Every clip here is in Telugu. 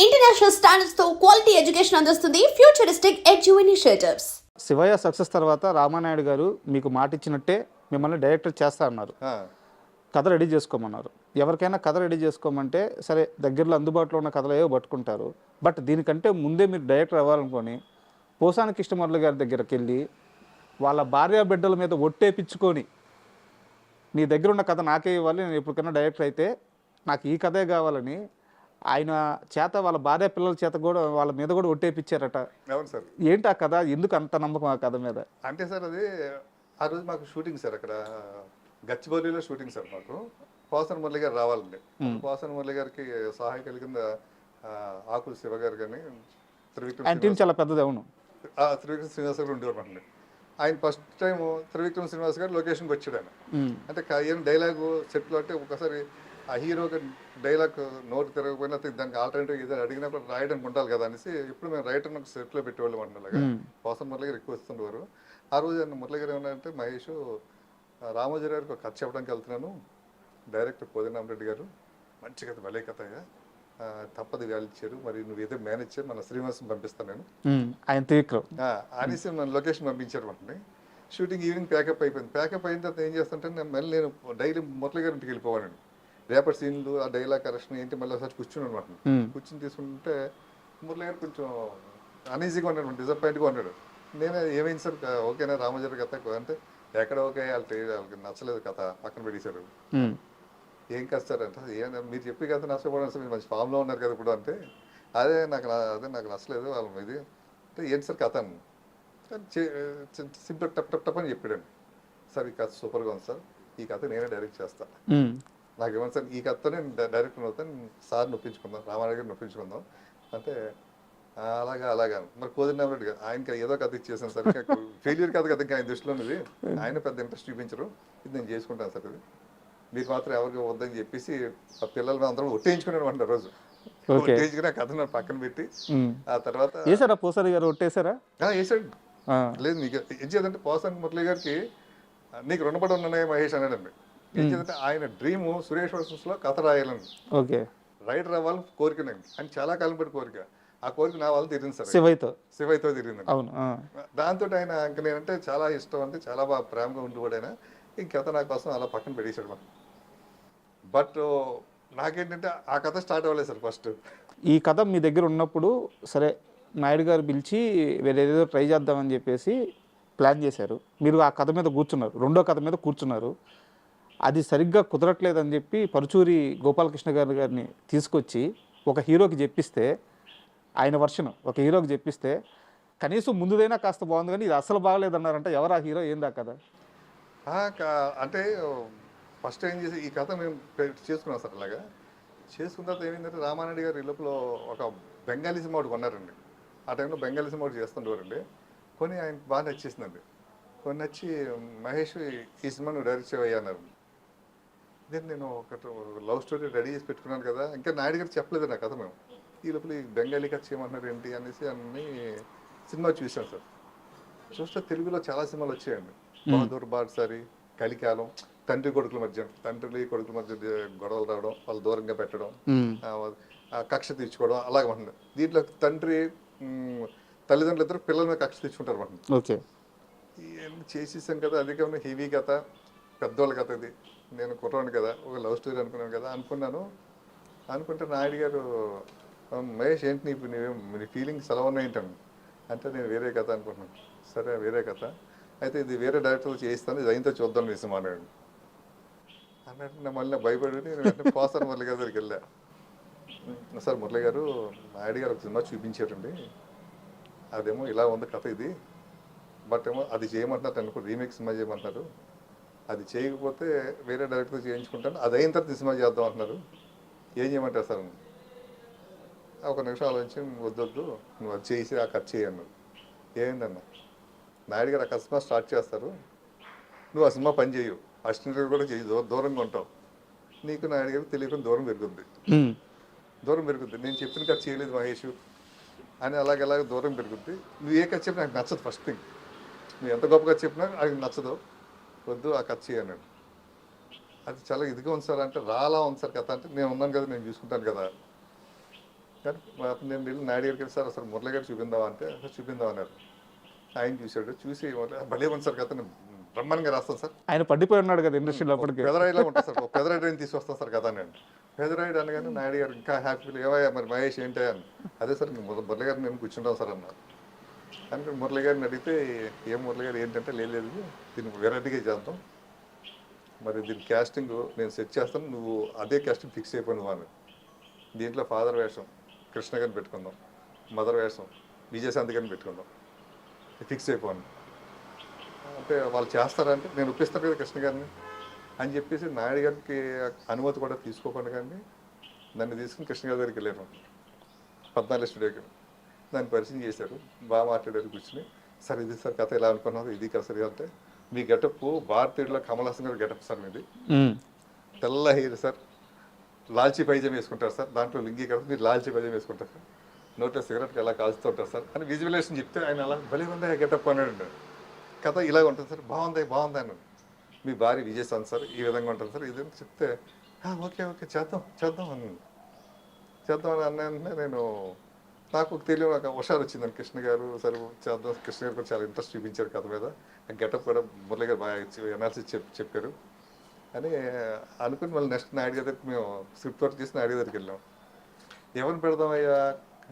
ఇంటర్నేషనల్ స్టాండర్డ్స్ తో క్వాలిటీ ఎడ్యుకేషన్ అందిస్తుంది futuristic edu initiatives. Shivayya success తర్వాత రామానాయుడు గారు మీకు మాట ఇచ్చినట్టే మిమ్మల్ని డైరెక్టర్ చేస్తా అన్నారు. కథ రెడీ చేసుకోమన్నారు. ఎవరికైనా కథ రెడీ చేసుకోమంటే సరే దగ్గరలో అందుబాటులో ఉన్న కథలు ఏవో పట్టుకుంటారు. బట్ దీనికంటే ముందే మీరు డైరెక్టర్ అవ్వాలనుకొని పోసాని కృష్ణమురళి గారి దగ్గరికి వెళ్ళి వాళ్ళ భార్య బిడ్డల మీద ఒట్టేపించుకొని నీ దగ్గర ఉన్న కథ నాకే ఇవ్వాలి, నేను ఎప్పటికైనా డైరెక్టర్ అయితే నాకు ఈ కథే కావాలని ఆయన చేత వాళ్ళ భార్య పిల్లల చేత కూడా వాళ్ళ మీద కూడా ఒట్టేపించారట. అవును సార్. ఏంటి ఆ కథ, ఎందుకు అంత నమ్మకం ఆ కథ మీద? అంటే సార్ అది ఆ రోజు మాకు షూటింగ్ సార్, అక్కడ గచ్చిబౌలిలో షూటింగ్ సార్. మాకు పోసన్ మురళి గారు రావాలండి. పోసన్ మురళి గారికి సహాయకుల కింద ఆకుల శివ గారు కానీ ఆయన టీం చాలా పెద్దది. అవును, త్రివిక్రమ్ శ్రీనివాస్ గారు ఉండేవారు అండి. ఆయన ఫస్ట్ టైం త్రివిక్రమ్ శ్రీనివాస్ గారు లొకేషన్కి వచ్చాడు. ఆయన అంటే ఏం డైలాగు సెట్లో అంటే ఒకసారి ఆ హీరోకి డైలాగ్ నోటు తిరగకపోయినా దానికి ఆల్టర్నేటివ్ ఏదైనా అడిగినప్పుడు రాయడానికి ఉండాలి కదా అనేసి ఇప్పుడు మేము రైటర్ నాకు సెట్లో పెట్టేవాళ్ళం అండి. పోసన్ మురళి గారు ఎక్కువ వస్తుండేవారు. ఆ రోజు మురళి గారు ఏమన్నారంటే, మహేష్ రామోజీ గారికి ఒక కథ చెప్పడానికి వెళ్తున్నాను, డైరెక్టర్ పోదినామరెడ్డి గారు మంచి కథ, భలే కథగా తప్పది వేలు ఇచ్చారు, మరి నువ్వు ఏదో మేనేజ్ చేయి, మన శ్రీనివాసం పంపిస్తాను నేను ఆయన త్రివిక్రమ్ అనేసి మన లొకేషన్ పంపించారు. మనని షూటింగ్ ఈవినింగ్ ప్యాకప్ అయిపోయింది. ప్యాకప్ అయిన తర్వాత ఏం చేస్తుంటే మళ్ళీ నేను డైలీ మురళి గారి ఇంటికి వెళ్ళిపోవాలండి. రేపటి సీన్లు ఆ డైలాగ్ కరెక్షన్ ఏంటి మళ్ళీ ఒకసారి కూర్చుని అనమాట. కూర్చుని తీసుకుంటే మురళి గారు కొంచెం అనీజీగా ఉన్నాడు, డిసప్పాయింట్గా ఉన్నాడు. నేను ఏమైంది సార్, ఓకేనా రామోజీ కథ అంటే, ఎక్కడ ఓకే, వాళ్ళకి నచ్చలేదు కథ, పక్కన పెట్టేశారు. ఏం కథ సార్ అంటే, మీరు చెప్పి కథ నష్టపోవడం సార్, మీరు మంచి ఫామ్లో ఉన్నారు కదా ఇప్పుడు అంటే, అదే నాకు నచ్చలేదు వాళ్ళ ఇది అంటే, ఏంటి సార్ కథ అని సింపుల్ టప్ టప్ టప్ అని చెప్పాడండి. సార్ ఈ కథ సూపర్గా ఉంది సార్, ఈ కథ నేనే డైరెక్ట్ చేస్తాను, నాకు ఏమన్నా సార్ ఈ కథతో నేను డైరెక్టర్ అవుతాను, సార్ నొప్పించుకుందాం, రామారావు గారిని నొప్పించుకుందాం అంటే, అలాగా మరి కోదినామరెడ్డి గారు ఆయనకి ఏదో కథ ఇచ్చేసాను సార్, ఫెయిల్యూర్ కథ కదా ఇంకా ఆయన దృష్టిలో ఉన్నది, ఆయన పెద్ద ఇంట్రెస్ట్ చూపించరు, ఇది నేను చేసుకుంటాను సార్, ఇది మీకు మాత్రం ఎవరికి వద్దని చెప్పేసి ఆ పిల్లలు అందరం ఒట్టేయించుకున్నాడు అంట. రోజు ఒట్టేయించుకుని ఆ కథ నా పక్కన పెట్టి ఆ తర్వాత వేసారా పోసారి గారు ఒట్టేసారా? వేసాడు. లేదు మీకు ఏం చేద్దంటే, పోసాని మురళి గారికి నీకు రుణపడి ఉన్నానే మహేష్ అన్నాడండి. ఏం చేద్దంటే ఆయన డ్రీమ్ సురేష్ వర్సెస్లో కథ రాయాలని, ఓకే రైటర్ అవ్వాలని కోరికనండి. ఆయన చాలా కాలం పడి కోరిక, ఆ కోరిక నా వాళ్ళు తిరిగింది సార్, శివయ్యతో తిరిగింది. అవును. దాంతో ఆయన ఇంక నేనంటే చాలా ఇష్టం, అంటే చాలా బాగా ప్రేమగా ఉండేవాడు ఆయన. ఈ కథ నా కోసం అలా పక్కన పెట్టేశాడు మనం. బట్ నాకేంటంటే ఆ కథ స్టార్ట్ అవ్వలేదు సార్. ఫస్ట్ ఈ కథ మీ దగ్గర ఉన్నప్పుడు సరే నాయుడు గారు పిలిచి వేరేదో ట్రై చేద్దామని చెప్పేసి ప్లాన్ చేశారు. మీరు ఆ కథ మీద కూర్చున్నారు, రెండో కథ మీద కూర్చున్నారు. అది సరిగ్గా కుదరట్లేదని చెప్పి పరుచూరి గోపాలకృష్ణ గారిని తీసుకొచ్చి ఒక హీరోకి చెప్పిస్తే, ఆయన వర్షన్ ఒక హీరోకి చెప్పిస్తే కనీసం ముందుదైనా కాస్త బాగుంది, కానీ ఇది అసలు బాగలేదన్నారంట. ఎవరు ఆ హీరో, ఏందా కదా? అంటే ఫస్ట్ ఏం చేసి ఈ కథ మేము చేసుకున్నాం సార్. అలాగా చేసుకున్న తర్వాత ఏమైందంటే, రామానాయుడు గారు ఇళ్ళలో ఒక బెంగాలీ సినిమా ఒకటి కొన్నారండి. ఆ టైంలో బెంగాలీ సినిమా ఒకటి చేస్తుండేవారండి. కొని ఆయనకు బాగా నచ్చేసిందండి. కొన్ని నచ్చి, మహేష్ ఈ సినిమా నువ్వు డైరెక్ట్ చేయవయ్యా అన్నారు. నేను ఒక లవ్ స్టోరీ రెడీ చేసి పెట్టుకున్నాను కదా, ఇంకా నాయుడు గారు చెప్పలేదు నా కథ. మేము ఈ లోపల ఈ బెంగాలీ కథ చేయమన్నారు ఏంటి అనేసి అన్ని సినిమా చూసాం సార్. చూస్తే తెలుగులో చాలా సినిమాలు వచ్చాయండి. బహదూర్ బాద్షారి, కలికాలం, తండ్రి కొడుకుల మధ్య గొడవలు రావడం, వాళ్ళు దూరంగా పెట్టడం, కక్ష తీర్చుకోవడం, అలాగే ఉంటుంది. దీంట్లో తండ్రి తల్లిదండ్రులు ఇద్దరు పిల్లల మీద కక్ష తీర్చుకుంటారు అన్నమాట. ఓకే, చేసేసాం కదా, అది కాకుండా హెవీ కథ, పెద్దవాళ్ళ కథ. ఇది నేను కుర్రాను కదా, ఒక లవ్ స్టోరీ అనుకున్నాను కదా అనుకుంటే నాయుడు గారు, మహేష్ ఏంటి నీ ఫీలింగ్స్ ఎలా ఉన్నాయి ఏంటని అంటే, నేను వేరే కథ అనుకుంటున్నాను. సరే వేరే కథ అయితే ఇది వేరే డైరెక్టర్ చేయిస్తాను, ఇది అయినతో చూద్దాం నీ సినిమా అన్నాడు. అన్నట్టు నేను మళ్ళీ భయపడి నేను పోసాను మురళి గారి దగ్గరికి వెళ్ళా. సార్ మురళి గారు, నాయుడు గారు ఒక సినిమా చూపించారండి, అదేమో ఇలా ఉంది కథ ఇది, బట్ ఏమో అది చేయమంటున్నారు అనుకో, రీమేక్ సినిమా చేయమంటున్నారు, అది చేయకపోతే వేరే డైరెక్టర్ చేయించుకుంటాను, అది అయిన తర్వాత సినిమా చేద్దాం అంటున్నారు, ఏం చేయమంటారు సార్? ఒక నిమిషం ఆలోచించి, వద్దొద్దు నువ్వు అది చేసి ఆ కట్ చేయి అన్నారు. ఏందన్నా, నాయుడు గారు ఆ సినిమా స్టార్ట్ చేస్తారు, నువ్వు ఆ సినిమా పని చేయు, అసిస్టెంట్ కూడా చేయి, దూరంగా ఉంటావు, నీకు నాయుడు గారికి తెలియకుండా దూరం పెరుగుద్ది. నేను చెప్పిన కథ చేయలేదు మహేష్ అని అలాగే దూరం పెరుగుద్ది. నువ్వు ఏ కథ చెప్పినా నాకు నచ్చదు. ఫస్ట్ థింగ్, నువ్వు ఎంత గొప్పగా చెప్పినా అది నచ్చదు, వద్దు ఆ కథ చేయన్నాడు. అది చాలా ఇదిగా ఉంది సార్ అంటే, రాలా ఉంది సార్ కథ అంటే, నేను ఉన్నాను కదా, నేను చూసుకుంటాను కదా. కానీ అప్పుడు నేను వెళ్ళి నాయుడు గారికి వెళ్ళి సార్ అసలు మురళి గారు చూపిందామా అంటే "అసలు చూపిందాం అన్నారు. ఆయన చూశాడు. చూసి భలే ఉంది సార్ కథ బ్రహ్మాండంగా రాస్తాను సార్. ఆయన పడిపోయి ఉన్నాడు కదా ఇండస్ట్రీలో అప్పటికి. పెదరాయిలా ఉంటుంది సార్. ఒక పెదరాయిని తీసుకొస్తాను సార్ కథ నేను. పెదరాయుడు అనగానే నాయుడు గారు ఇంకా హ్యాపీగా ఏమయ్యా మరి మహేష్ ఏంటి అని. అదే సార్ మురళి గారు నేను కూర్చుంటాం సార్ అన్నారు. అందుకని మురళి గారిని అడిగితే ఏం మురళి గారు ఏంటంటే లేదు దీన్ని వెరైటీగా చేద్దాం, మరి దీని క్యాస్టింగ్ నేను సెట్ చేస్తాను, నువ్వు అదే క్యాస్టింగ్ ఫిక్స్ అయిపోయి అని. దీంట్లో ఫాదర్ వేషం కృష్ణ గారిని పెట్టుకుందాం, మదర్ వేషం విజయశాంతి గారిని పెట్టుకుందాం, ఫిక్స్ అయిపోను. అంటే వాళ్ళు చేస్తారంటే నేను ఒప్పిస్తాను కదా కృష్ణ గారిని అని చెప్పేసి నాయుడు గారికి అనుమతి కూడా తీసుకోకుండా కానీ నన్ను తీసుకుని కృష్ణ గారి దగ్గరికి వెళ్ళాను 14 స్టూడియోకి. దాన్ని పరిచయం చేశారు, బాగా మాట్లాడారు కూర్చుని. సార్ ఇది సార్ కథ ఎలా అనుకున్నారు, ఇది కదా సరిగా అంటే మీ గెటప్ భారతీయుడిలో కమల్ హాసన్ గారి గెటప్ సార్ మీది, తెల్ల హెయిర్ సార్, లాల్చీ పైజామా వేసుకుంటారు సార్, దాంట్లో లింగి కదా మీరు లాల్చీ పైజామా వేసుకుంటారు సార్, నోట్లో సిగరెట్కి ఎలా కాల్చుతుంటారు సార్ అని విజువలేషన్ చెప్తే ఆయన అలా భలే ఉంది గెటప్ అన్నాడు. కథ ఇలాగ ఉంటుంది సార్, బాగుంది అన్నాడు. మీ భార్య విజయశాంతి సార్ ఈ విధంగా ఉంటుంది సార్ ఇది చెప్తే ఓకే చేద్దాం అని అన్న నేను నాకు తెలియదు, నాకు హుషారు వచ్చిందని కృష్ణ గారు సరే చేద్దాం. కృష్ణ గారు కూడా చాలా ఇంట్రెస్ట్ చూపించారు కథ మీద, గెటప్ కూడా మురళి గారు బాగా ఎనాలిసిస్ చెప్పారు అని అనుకుని మళ్ళీ నెక్స్ట్ నాయుడు గారి దగ్గరికి మేము స్క్రిప్ట్ వర్క్ చేసి నాయుడు దగ్గరికి వెళ్ళాం. ఎవరిని పెడదామయ్యా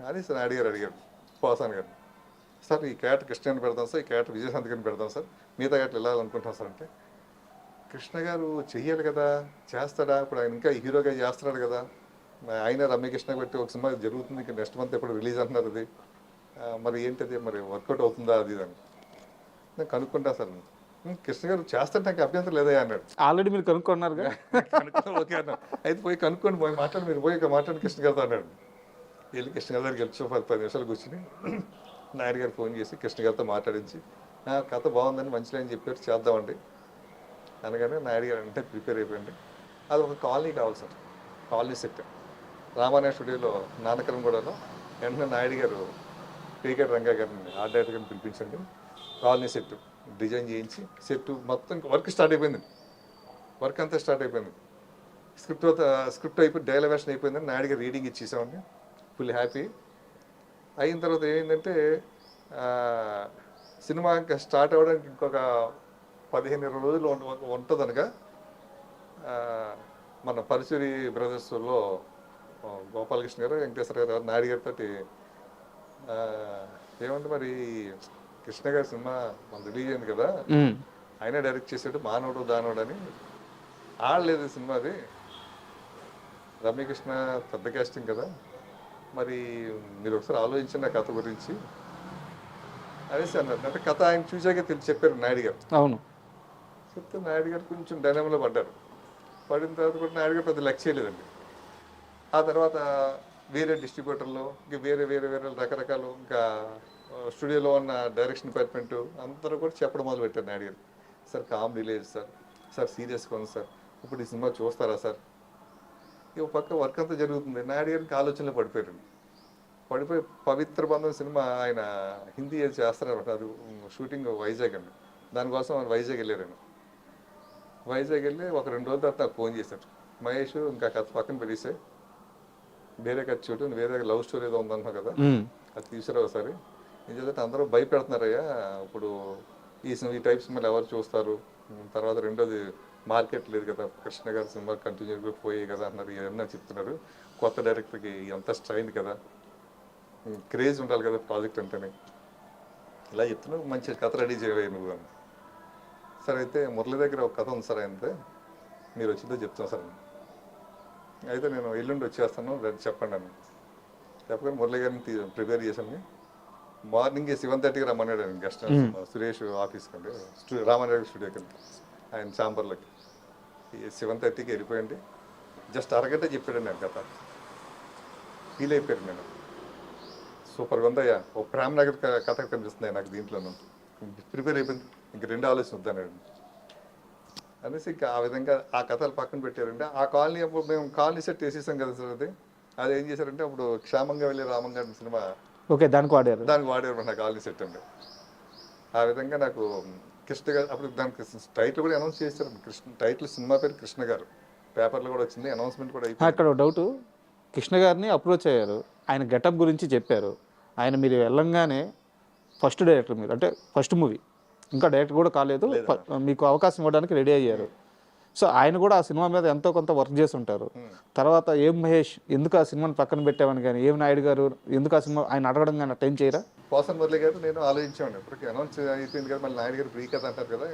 అని సార్ నాయుడు గారు అడిగారు పోసాన్ గారు. సార్ ఈ క్యారెక్టర్ కృష్ణ గారిని పెడదాం సార్, ఈ క్యారెక్టర్ విజయశాంతి గారిని పెడదాం సార్, మిగతా క్యారెక్టర్ వెళ్ళాలనుకుంటాం సార్ అంటే కృష్ణ గారు చెయ్యాలి కదా, చేస్తాడా, ఇప్పుడు ఆయన ఇంకా హీరోగా చేస్తున్నాడు కదా, ఆయన రమ్యకృష్ణ పెట్టి ఒక సినిమా జరుగుతుంది ఇంకా నెక్స్ట్ మంత్ ఎప్పుడు రిలీజ్ అంటున్నారు అది, మరి ఏంటది మరి వర్కౌట్ అవుతుందా అది అని నేను కనుక్కుంటా సార్. కృష్ణ గారు చేస్తాను నాకు అభ్యంతరం లేదా అన్నాడు. ఆల్రెడీ మీరు కనుక్కున్నారుగా. ఓకే అన్నాడు. అయితే పోయి కనుక్కోండి పోయి మాట్లాడి మీరు పోయి మాట్లాడి కృష్ణ గారితో అన్నాడు. వెళ్ళి కృష్ణ గారి దగ్గరికి వెళ్ళి 10 నిమిషాలు కూర్చుని నాయుడు గారు ఫోన్ చేసి కృష్ణ గారితో మాట్లాడించి కథ బాగుందని మంచిగా అని చెప్పారు చేద్దామండి అనగానే నాయుడు గారు అంటే ప్రిపేర్ అయిపోయింది. అది ఒక కాలనీ కావాలి సార్, కాలనీ సెట్ రామానాయ స్టూడియోలో నానకరం గూడలో. వెంటనే నాయుడు గారు పీకెట్ రంగా గారిని ఆర్ట్ డైరెక్టర్ గారిని పిలిపించండి, కాలనీ సెట్ డిజైన్ చేయించి సెట్ మొత్తం వర్క్ స్టార్ట్ అయిపోయింది, వర్క్ అంతా స్టార్ట్ అయిపోయింది. స్క్రిప్ట్ అయిపోయి డైలవేషన్ అయిపోయిందని నాయుడు గారు రీడింగ్ ఇచ్చేసామండి. ఫుల్ హ్యాపీ అయిన తర్వాత ఏమైందంటే సినిమా ఇంకా స్టార్ట్ అవ్వడానికి ఇంకొక 15-20 రోజులు ఉంటుంది అనగా మన పరచూరి బ్రదర్స్లో గోపాలకృష్ణ గారు వెంకటేశ్వర గారు నాయుడు గారితో ఏమంటే మరి కృష్ణ గారి సినిమా మన రిలీజ్ అయింది కదా, ఆయన డైరెక్ట్ చేసాడు మానవుడు దానవుడు అని, ఆడలేదు సినిమా అది, రమ్యకృష్ణ పెద్ద కాస్టింగ్ కదా, మరి మీరు ఒకసారి ఆలోచించండి ఆ కథ గురించి అనేసి అన్నారు. అంటే కథ ఆయన చూసాకే చెప్పారు నాయుడు గారు. అవును చెప్తే నాయుడు గారు కొంచెం డైనమోలో పడ్డారు. పడిన తర్వాత కూడా నాయుడు గారు పెద్ద లెక్క చేయలేదండి. ఆ తర్వాత వేరే డిస్ట్రిబ్యూటర్లు ఇంకా వేరే రకరకాలు ఇంకా స్టూడియోలో ఉన్న డైరెక్షన్ డిపార్ట్మెంట్ అందరూ కూడా చెప్పడం మొదలు పెట్టారు నాయుడు గారు. సార్ కామెడీ లేదు సార్ సీరియస్గా ఉంది సార్, ఇప్పుడు ఈ సినిమా చూస్తారా సార్. ఇక పక్క వర్క్ అంతా జరుగుతుంది, నాయుడు గారికి ఆలోచనలో పడిపోయి పవిత్ర బంధం సినిమా ఆయన హిందీ చేస్తారనమాట, అది షూటింగ్ వైజాగ్ అండి. దానికోసం ఆయన వైజాగ్ వెళ్ళారు. వైజాగ్ వెళ్ళి ఒక 2 రోజుల తర్వాత నాకు ఫోన్ చేశారు, మహేష్ ఇంకా కథ పక్కన పెట్టేసే వేరే కథ చూడు, వేరే లవ్ స్టోరీ ఏదో ఉందన్నావు కదా అది తీసుకురా ఒకసారి. ఏం చేద్దంటే అందరూ భయపెడుతున్నారయ్యా, ఇప్పుడు ఈ టైప్ సినిమాలు ఎవరు చూస్తారు, తర్వాత రెండోది మార్కెట్ లేదు కదా, కృష్ణ గారి సినిమా కంటిన్యూగా పోయాయి కదా అన్నారు, ఏమన్నా చెప్తున్నారు, కొత్త డైరెక్టర్కి ఎంత స్ట్రైన్ కదా, క్రేజ్ ఉండాలి కదా ప్రాజెక్ట్ అంటేనే, ఇలా చెప్తున్నావు, మంచి కథ రెడీ చేయవే నువ్వు అని. సరే అయితే మురళి దగ్గర ఒక కథ ఉంది సార్ అయితే మీరు వచ్చిందో చెప్తున్నా సార్. అయితే నేను ఎల్లుండి వచ్చేస్తాను చెప్పండి అని చెప్పగానే మురళి గారిని ప్రిపేర్ చేశాను. మార్నింగ్ 7:30కి రమ్మన్నాడు ఆయన గెస్ట్ సురేష్ ఆఫీస్కి అండి, రామారావు స్టూడియోకి ఆయన ఛాంబర్లోకి. 7:30కి వెళ్ళిపోయండి, జస్ట్ అరగంట చెప్పాడు నేను కథ. ఫీల్ అయిపోయాడు నేను, సూపర్గా ఉందయ్యా, ఓ ప్రేమ్ నగర్ కథ కనిపిస్తుంది నాకు దీంట్లోనూ, ప్రిపేర్ అయిపోయింది, ఇంక 2 ఆలోచన వద్దన్నాడు అనేసి ఇంకా ఆ విధంగా ఆ కథలు పక్కన పెట్టారండి. ఆ కాలనీ అప్పుడు మేము కాలనీ సెట్ వేసేసాం కదా సార్, అది ఏం చేశారంటే అప్పుడు క్షేమంగా వెళ్ళి రామంగా సినిమా దానికి వాడారు నా కాలనీ సెట్ అండి. ఆ విధంగా నాకు కృష్ణ గారు అప్పుడు దానికి టైటిల్ కూడా అనౌన్స్ చేశారు, టైటిల్ సినిమా పేరు కృష్ణ గారు, పేపర్లో కూడా వచ్చింది, అనౌన్స్మెంట్ కూడా అయిపోయింది. అక్కడ డౌట్, కృష్ణ గారిని అప్రోచ్ అయ్యారు, ఆయన గెటప్ గురించి చెప్పారు. ఆయన మీరు వెళ్ళంగానే ఫస్ట్ డైరెక్టర్ మీరు, అంటే ఫస్ట్ మూవీ, ఇంకా డైరెక్టర్ కూడా కాలేదు, మీకు అవకాశం ఇవ్వడానికి రెడీ అయ్యారు. సో ఆయన కూడా ఆ సినిమా మీద ఎంతో కొంత వర్క్ చేసి ఉంటారు. తర్వాత ఏం మహేష్ ఎందుకు ఆ సినిమాని పక్కన పెట్టామని కానీ, ఏం నాయుడు గారు ఎందుకు ఆ సినిమా ఆయన అడగడం కానీ అటెం చేయరా? పోసన్ మురళి గారు నేను ఆలోచించాను. ఇప్పటికి అనౌన్స్ అయిపోయింది కదా, మళ్ళీ నాయుడు గారు ప్రీ కథ అంటారు కదా,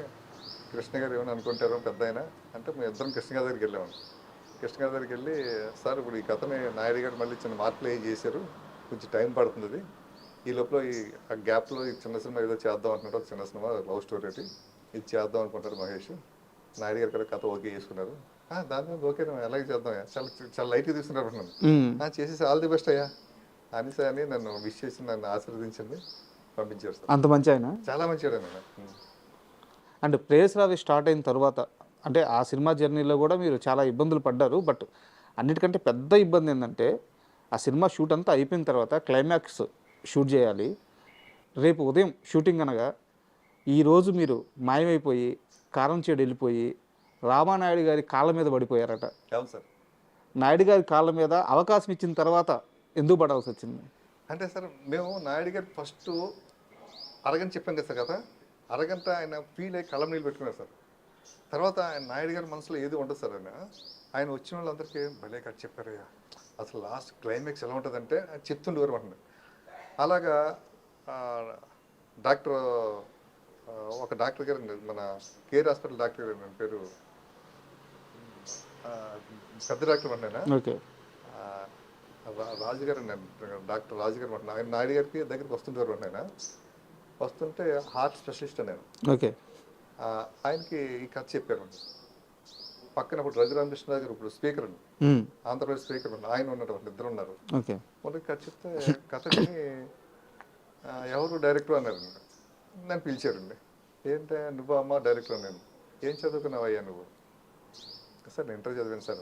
కృష్ణ గారు ఏమైనా అనుకుంటారు పెద్ద ఆయన అంటే, మేము ఇద్దరం కృష్ణ గారి దగ్గరికి వెళ్ళాము. కృష్ణ గారి దగ్గరికి వెళ్ళి, సార్ ఇప్పుడు ఈ కథని నాయుడు గారు మళ్ళీ చిన్న మార్పులు ఏం చేశారు, కొంచెం టైం పడుతుంది, ఈ లోపల ఆ గ్యాప్లో ఈ చిన్న సినిమా ఏదో చేద్దాం అంటున్నాడు, చిన్న సినిమా లవ్ స్టోరీ ఒకటి, ఇది చేద్దాం అనుకుంటారు మహేష్. నాయుడు గారు కూడా కథ ఓకే చేసుకున్నారు. దాని మీద ఓకే ఎలాగే చేద్దాం, చాలా చాలా లైట్గా తీసుకున్నారు అంటున్నాను. చేసేసి ఆల్ ది బెస్ట్ అయ్యా అనేసి అని నన్ను విష్ చేసి నన్ను ఆశీర్వదించండి పంపించారు సార్. అంత మంచి ఆయన, చాలా మంచిగా. అండ్ ప్రేయస్ రావి స్టార్ట్ అయిన తర్వాత, అంటే ఆ సినిమా జర్నీలో కూడా మీరు చాలా ఇబ్బందులు పడ్డారు. బట్ అన్నిటికంటే పెద్ద ఇబ్బంది ఏంటంటే, ఆ సినిమా షూట్ అంతా అయిపోయిన తర్వాత క్లైమాక్స్ షూట్ చేయాలి, రేపు ఉదయం షూటింగ్ అనగా ఈరోజు మీరు మాయమైపోయి కారం చేడు వెళ్ళిపోయి రామానాయుడు గారి కాళ్ళ మీద పడిపోయారట. అవును సార్. నాయుడు గారి కాళ్ళ మీద అవకాశం ఇచ్చిన తర్వాత ఎందుకు పడాల్సి వచ్చింది అంటే సార్, మేము నాయుడు గారు ఫస్ట్ అరగంట చెప్పాం కదా సార్ కదా, అరగంట ఆయన ఫీల్ అయ్యి కళ్ళం నీళ్ళు పెట్టుకున్నారు సార్. తర్వాత ఆయన నాయుడు గారి మనసులో ఏది ఉంటుంది సార్, ఆయన వచ్చిన వాళ్ళందరికీ భలే కట్ చెప్పారయ్యా, అసలు లాస్ట్ క్లైమాక్స్ ఎలా ఉంటుందంటే చెప్తుండేవారు అంటున్నారు. అలాగా డాక్టర్ ఒక డాక్టర్ గారు, మన కేర్ హాస్పిటల్ డాక్టర్ గారు, నా పేరు పెద్ద డాక్టర్ అంటున్నా, ఓకే, రాజుగారు డాక్టర్ రాజుగారు అంటున్నా, ఆయన నాయుడు గారికి దగ్గరికి వస్తుంటారు ఆయన, వస్తుంటే హార్ట్ స్పెషలిస్ట్ నేను. ఓకే, ఆయనకి ఈ కథ చెప్పారు. పక్కన ఇప్పుడు రఘురామకృష్ణ గారు ఇప్పుడు స్పీకర్ అండి, ఆంధ్రప్రదేశ్ స్పీకర్ ఉన్నారు, ఆయన ఉన్నారు, ఇద్దరు ఉన్నారు. మొదటి కథ చెప్తే కథని ఎవరు డైరెక్టర్ అన్నారు, నన్ను పిలిచారండి. ఏంటంటే నువ్వు అమ్మ డైరెక్టర్, నేను ఏం చదువుకున్నావు అయ్యా నువ్వు? సార్ నేను ఇంటర్ చదివాను సార్.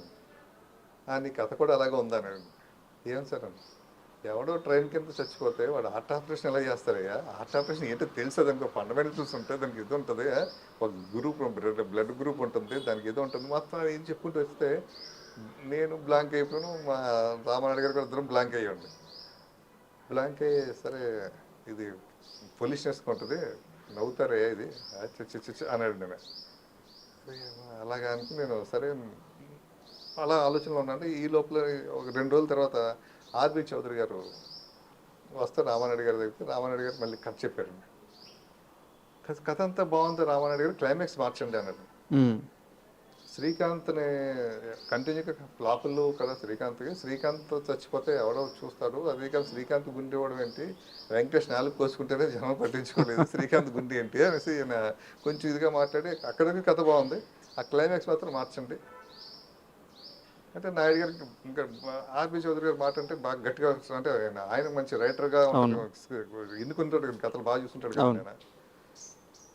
నీ కథ కూడా అలాగే ఉందా నేను? ఏం సార్ అని, ఎవడో ట్రైన్ కింద చచ్చిపోతే వాడు హార్ట్ ఆపరేషన్ ఎలా చేస్తారయ్యా? హార్ట్ ఆపరేషన్ ఏంటో తెలుసు, దానికి ఫండమెంటల్స్ ఉంటాయి, దానికి ఇది ఉంటుంది, ఒక గ్రూప్ బ్లడ్ గ్రూప్ ఉంటుంది, దానికి ఇది ఉంటుంది, మొత్తం ఏం చెప్పుకుంటూ వస్తే నేను బ్లాంక్ అయిపోయాను, మా రామానాయుడు గారు కూడా ఇద్దరం బ్లాంక్ అయ్యండి. బ్లాంక్ అయ్యి సరే ఇది పొలిషనెస్గా ఉంటుంది, నవ్వుతారే ఇది అన్నాడు. నేను అలాగా అనుకుని నేను సరే అలా ఆలోచనలో ఉన్నాను. ఈ లోపల ఒక 2 రోజుల తర్వాత ఆర్బి చౌదరి గారు వస్తే రామానాయుడు గారి దగ్గరికి, రామానాయుడు గారు మళ్ళీ కథ చెప్పారండి. కథ అంతా బాగుంది, రామానాయుడు గారు క్లైమాక్స్ మార్చండి అన్నాడు. శ్రీకాంత్ని కంటిన్యూగా ఫ్లాపులు కదా శ్రీకాంత్ చచ్చిపోతే ఎవడో చూస్తారు, అదే కానీ శ్రీకాంత్ గుండె ఇవ్వడం ఏంటి, వెంకటేష్ 4 కోసుకుంటేనే జనం పట్టించుకోలేదు, శ్రీకాంత్ గుండె ఏంటి అనేసి ఈయన కొంచెం ఇదిగా మాట్లాడి, అక్కడికి కథ బాగుంది, ఆ క్లైమాక్స్ మాత్రం మార్చండి అంటే నాయుడు గారికి. ఇంకా ఆర్బి చౌదరి గారు మాట అంటే బాగా గట్టిగా, అంటే ఆయన మంచి రైటర్గా ఎన్నుకుంటాడు, కథలు బాగా చూస్తుంటాడు కదా.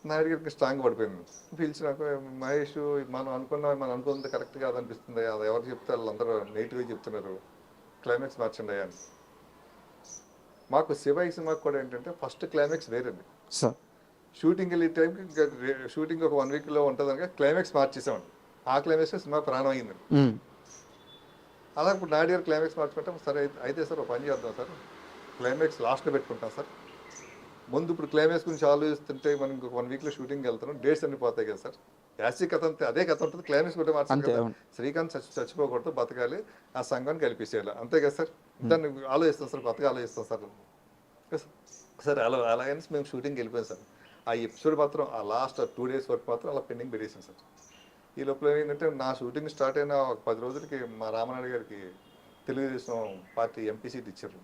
నాయుడు గారికి స్ట్రాంగ్ పడిపోయింది. పిలిచినాక మహేష్ మనం అనుకున్నది కరెక్ట్ కాదు అనిపిస్తుంది, అది ఎవరు చెప్తే వాళ్ళందరూ నెగిటివ్గా చెప్తున్నారు, క్లైమాక్స్ మార్చండి అయ్యా అని. మాకు శివ ఈ సినిమాకి కూడా ఏంటంటే ఫస్ట్ క్లైమాక్స్ వేరండి, షూటింగ్ వెళ్ళే టైంకి ఇంకా షూటింగ్ ఒక 1 వీక్లో ఉంటుంది కనుక క్లైమాక్స్ మార్చేసామండి. ఆ క్లైమాక్స్ సినిమా ప్రాణం అయిందండి. అలా ఇప్పుడు నాయుడు గారు క్లైమాక్స్ మార్చుకుంటాం, సరే అయితే సార్ ఒక పని చేద్దాం సార్, క్లైమాక్స్ లాస్ట్లో పెట్టుకుంటాం సార్, ముందు ఇప్పుడు క్లైమాక్స్ గురించి ఆలోచిస్తుంటే మనం ఇంకొక 1 వీక్లో షూటింగ్కి వెళ్తున్నాం, డేట్స్ అన్ని పోతాయి కదా సార్, యాసీ కథ అంతే అదే కథ ఉంటుంది, క్లైమాక్స్ కూడా మార్చాలి కదా, శ్రీకాంత్ చచ్చిపోకూడదు, బతకాలి, ఆ సంఘాన్ని కలిపేసేయాలి అంతే కదా సార్, దాన్ని ఆలోచిస్తాం సార్, కొత్తగా ఆలోచిస్తాం సార్. సరే అలా అనేసి మేము షూటింగ్కి వెళ్ళిపోయాం సార్. ఆ ఎపిసోడ్ మాత్రం ఆ లాస్ట్ 2 డేస్ వరకు మాత్రం అలా పెండింగ్ పెట్టేసాం సార్. ఈ లోపల ఏంటంటే నా షూటింగ్ స్టార్ట్ అయిన ఒక 10 రోజులకి మా రామానాయుడు గారికి తెలుగుదేశం పార్టీ ఎంపీ సీట్ ఇచ్చారు.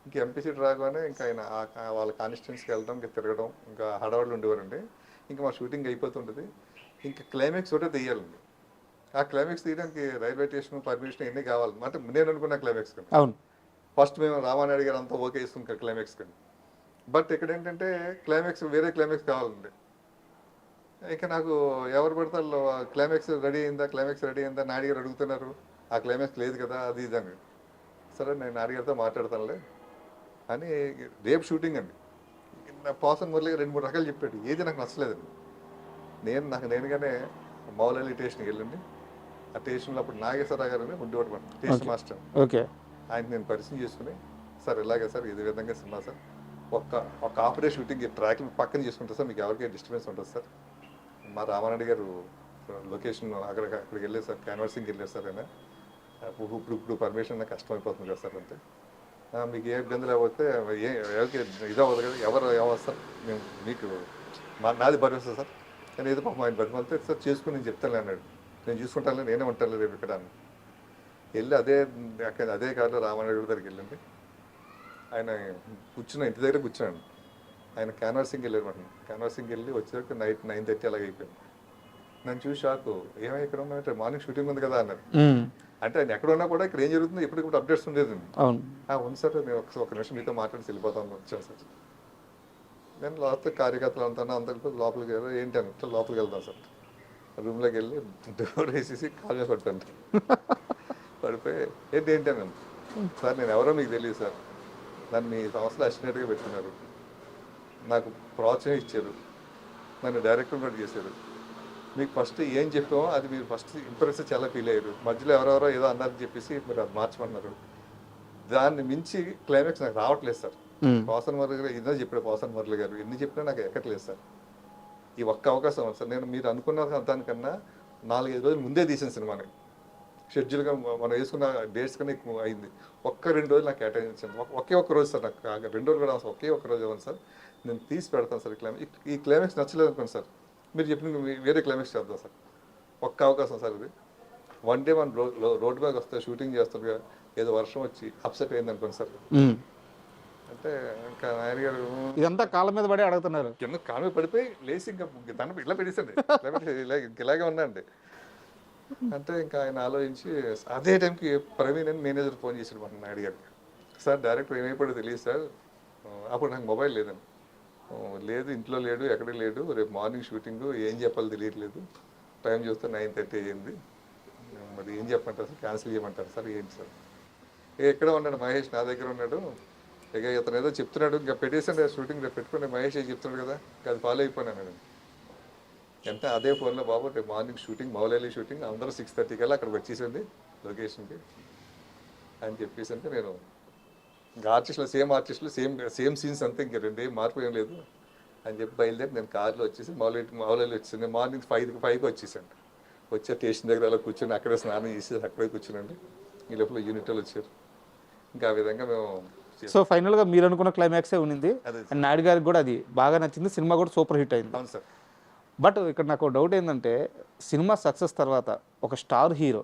ఇంక ఎంపీ సీట్ రాగానే ఇంకా ఆయన వాళ్ళ కాన్స్టిట్యున్సీకి వెళ్ళడం, ఇంకా తిరగడం, ఇంకా హడావుళ్ళు ఉండేవారండి. ఇంకా మా షూటింగ్ అయిపోతుంటుంది, ఇంకా క్లైమాక్స్ ఒకటే తీయాలండి. ఆ క్లైమాక్స్ తీయడానికి రైల్వే స్టేషన్ పర్మిషన్ ఎన్ని కావాలి అంటే నేను అనుకున్న క్లైమాక్స్ కానీ. అవును, ఫస్ట్ మేము రామానాయుడు గారు అంతా ఓకే ఇస్తున్నాం క్లైమాక్స్ కానీ. బట్ ఇక్కడ ఏంటంటే క్లైమాక్స్ వేరే క్లైమాక్స్ కావాలండి. ఇంకా నాకు ఎవరు పడతారు క్లైమాక్స్ రెడీ అయిందా నాయుడు గారు అడుగుతున్నారు, ఆ క్లైమాక్స్ లేదు కదా అది ఇదని. సరే నేను నాయుడు గారితో మాట్లాడతానులే అని రేపు షూటింగ్ అండి. పోసన్ మురళి 2-3 రకాలు చెప్పాడు, ఏది నాకు నచ్చలేదండి. నేనుగానే మౌలలి స్టేషన్కి వెళ్ళండి. ఆ స్టేషన్లో అప్పుడు నాగేశ్వరరావు గారు అని ఉండేవాడు టేస్ట్ మాస్టర్. ఓకే, ఆయన నేను పరిచయం చేసుకుని, సార్ ఇలాగే సార్ ఇది విధంగా సినిమా సార్, ఒక ఆపరేట్ షూటింగ్ ట్రాక్ పక్కన చేసుకుంటారు సార్, మీకు ఎవరికి డిస్టర్బెన్స్ ఉంటుంది సార్. మా రామారెడ్డి గారు లొకేషన్ అక్కడికి వెళ్ళారు సార్, క్యాన్వాసింగ్కి వెళ్ళారు సార్. ఆయన ఇప్పుడు పర్మిషన్ నాకు కష్టం అయిపోతుంది కదా సార్ అంతే. మీకు ఏ ఇబ్బంది లేకపోతే ఎవరికి ఇదవ్వదు కదా, ఎవరు సార్ మేము మీకు నాది భరోసా సార్. కానీ ఏదో పాపం ఆయన బతిమాలితే సార్ చేసుకుని నేను చెప్తాను అన్నాడు. నేను చూసుకుంటాను, నేనే ఉంటాను రేపు ఇక్కడ అని వెళ్ళి అదే కారులో రామారెడ్డి దగ్గరికి వెళ్ళండి. ఆయన ఇంటి దగ్గర కూర్చున్నాను. ఆయన క్యాన్వాసింగ్కి వెళ్ళారు మాట. క్యాన్వాసింగ్కి వెళ్ళి వచ్చేసరికి నైట్ 9:30 అలాగే అయిపోయింది. నన్ను చూసి షాకు, ఏమై ఇక్కడ ఉన్నామంటే మార్నింగ్ షూటింగ్ ఉంది కదా అన్నారు. అంటే ఆయన ఎక్కడ ఉన్నా కూడా ఇక్కడ ఏం జరుగుతుందో ఎప్పటికప్పుడు అప్డేట్స్ ఉండేది. ఉంది సార్, నేను ఒక నిమిషం మీతో మాట్లాడి వెళ్ళిపోతాను వచ్చాను సార్. నేను లాస్ట్ కార్యకర్తలు అందరికీ లోపలికి వెళ్ళి ఏంటి అంటే లోపలికి వెళ్తాను సార్. రూమ్లోకి వెళ్ళి డోర్ వేసేసి కాల్ మీద పడతాను. పడిపోయి ఏంటి అని సార్, నేను ఎవరో మీకు తెలియదు సార్, నన్ను మీ సంస్థలో అసిస్టెంట్గా పెట్టుకున్నారు, నాకు ప్రోత్సాహం ఇచ్చారు, నన్ను డైరెక్టర్ కూడా చేశారు. మీకు ఫస్ట్ ఏం చెప్పామో అది మీరు ఫస్ట్ ఇంప్రెస్ చాలా ఫీల్ అయ్యారు. మధ్యలో ఎవరెవరో ఏదో అన్నారని చెప్పేసి మీరు అది మార్చమన్నారు. దాన్ని మించి క్లైమాక్స్ నాకు రావట్లేదు సార్. పోసన్ మురళి గారు ఇదో చెప్పాడు, పోసన్ మురళి గారు ఎన్ని చెప్పినా నాకు ఎక్కట్లేదు సార్. ఈ ఒక్క అవకాశం సార్, నేను మీరు అనుకున్న దానికన్నా 4-5 రోజులు ముందే తీసిన సినిమాని, షెడ్యూల్గా మనం వేసుకున్న డేట్స్ కన్నా ఎక్కువ అయింది. 1-2 రోజులు నాకు కేటాయించండి, ఒక్క రోజు సార్, నాకు 2 రోజులు కూడా ఒక్క రోజు ఇవ్వండి సార్, నేను తీసి పెడతాను సార్. ఈ క్లైమాక్స్ నచ్చలేదు అనుకోండి సార్, మీరు చెప్పిన వేరే క్లైమాక్స్ చేద్దాం సార్. ఒక్క అవకాశం సార్ ఇది. వన్ డే మనం రోడ్డు మీద వస్తే షూటింగ్ చేస్తారు, ఏదో వర్షం వచ్చి అప్సెట్ అయింది అనుకోండి సార్. అంటే ఇంకా ఆయన గారు ఇదంతా కాళ్ళ మీద పడి అడుగుతున్నారు. కింద కాళ్ళ మీద పడిపోయి లేచి ఇంకా దాన్ని ఇలా పెట్టేసండి, ఇలాగే ఉన్నాండి. అంటే ఇంకా ఆయన ఆలోచించి అదే టైంకి ప్రవీణ్ అని మేనేజర్ ఫోన్ చేసాడు మన నాయుడు గారికి. సార్ డైరెక్టర్ ఏమైపోయాడో తెలియదు సార్, అప్పుడు నాకు మొబైల్ లేదండి. లేదు, ఇంట్లో లేడు, ఎక్కడ లేడు, రేపు మార్నింగ్ షూటింగ్, ఏం చెప్పాలో తెలియట్లేదు, టైం చూస్తే 9:30 అయ్యింది, మరి ఏం చెప్పమంటారు సార్, క్యాన్సిల్ చేయమంటారు సార్, ఏంటి సార్. ఎక్కడ ఉన్నాడు మహేష్, నా దగ్గర ఉన్నాడు, ఇక ఇతను ఏదో చెప్తున్నాడు, ఇంకా పెట్టేసాను షూటింగ్ రేపు పెట్టుకుని, మహేష్ ఏం చెప్తున్నాడు కదా, అది ఫాలో అయిపోయినాను. ఎంత అదే ఫోన్లో, బాబు రేపు మార్నింగ్ షూటింగ్, మౌలాలి షూటింగ్, అందరూ 6:30 కల్లా అక్కడికి వచ్చేసింది లొకేషన్కి అని చెప్పేసి, అంటే నేను ఇంకా సేమ్ ఆర్టిస్టులు సేమ్ సీన్స్ అంతే, ఇంకా 2 ఏం మార్పు ఏం లేదు అని చెప్పి బయలుదేరి నేను కార్లో వచ్చేసి మౌలాలి వచ్చేసింది. మార్నింగ్ 5కి వచ్చేసాను. వచ్చే స్టేషన్ దగ్గర అలా కూర్చొని అక్కడే స్నానం చేసి అక్కడే కూర్చునండి. ఈ లోపల యూనిట్లు వచ్చారు. ఇంకా ఆ విధంగా మేము సో ఫైనల్గా మీరు అనుకున్న క్లైమాక్సే ఉన్నింది. నాయుడు గారికి కూడా అది బాగా నచ్చింది, సినిమా కూడా సూపర్ హిట్ అయింది. అవును సార్. బట్ ఇక్కడ నాకు డౌట్ ఏంటంటే, సినిమా సక్సెస్ తర్వాత ఒక స్టార్ హీరో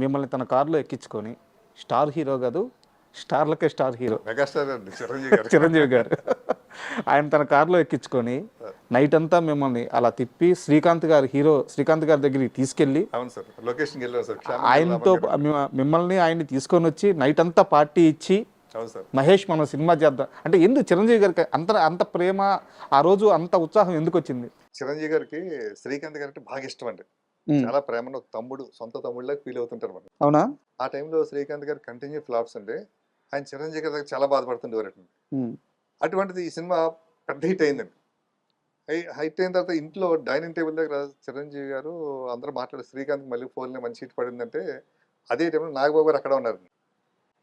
మిమ్మల్ని తన కారులో ఎక్కించుకొని, స్టార్ హీరో కాదు స్టార్లకే స్టార్ హీరో మెగాస్టార్ చిరంజీవి గారు ఆయన తన కారులో ఎక్కించుకొని నైట్ అంతా మిమ్మల్ని అలా తిప్పి శ్రీకాంత్ గారి దగ్గరికి తీసుకెళ్ళి, అవును సార్, లొకేషన్కి వెళ్ళాను సార్, ఆయనతో ఆయన్ని తీసుకొని వచ్చి నైట్ అంతా పార్టీ ఇచ్చి, అవును సార్, మహేష్ మనం సినిమా చేద్దాం అంటే ఎందుకు చిరంజీవి గారికి అంత ప్రేమ, ఆ రోజు అంత ఉత్సాహం ఎందుకు వచ్చింది? చిరంజీవి గారికి శ్రీకాంత్ గారికి బాగా ఇష్టం అండి, చాలా ప్రేమను సొంత తమ్ముళ్ళకి ఫీల్ అవుతుంటారు మనం. అవునా? ఆ టైంలో శ్రీకాంత్ గారు కంటిన్యూ ఫ్లాప్స్ అండి, ఆయన చిరంజీవి గారి దగ్గర చాలా బాధపడుతుండేవారు. అటువంటిది ఈ సినిమా పెద్ద హిట్ అయిందండి. హిట్ అయిన తర్వాత ఇంట్లో డైనింగ్ టేబుల్ దగ్గర చిరంజీవి గారు అందరూ మాట్లాడారు, శ్రీకాంత్ మళ్ళీ ఫోన్లో మంచి హిట్ పడిందంటే అదే టైంలో నాగబాబు గారు అక్కడ ఉన్నారు.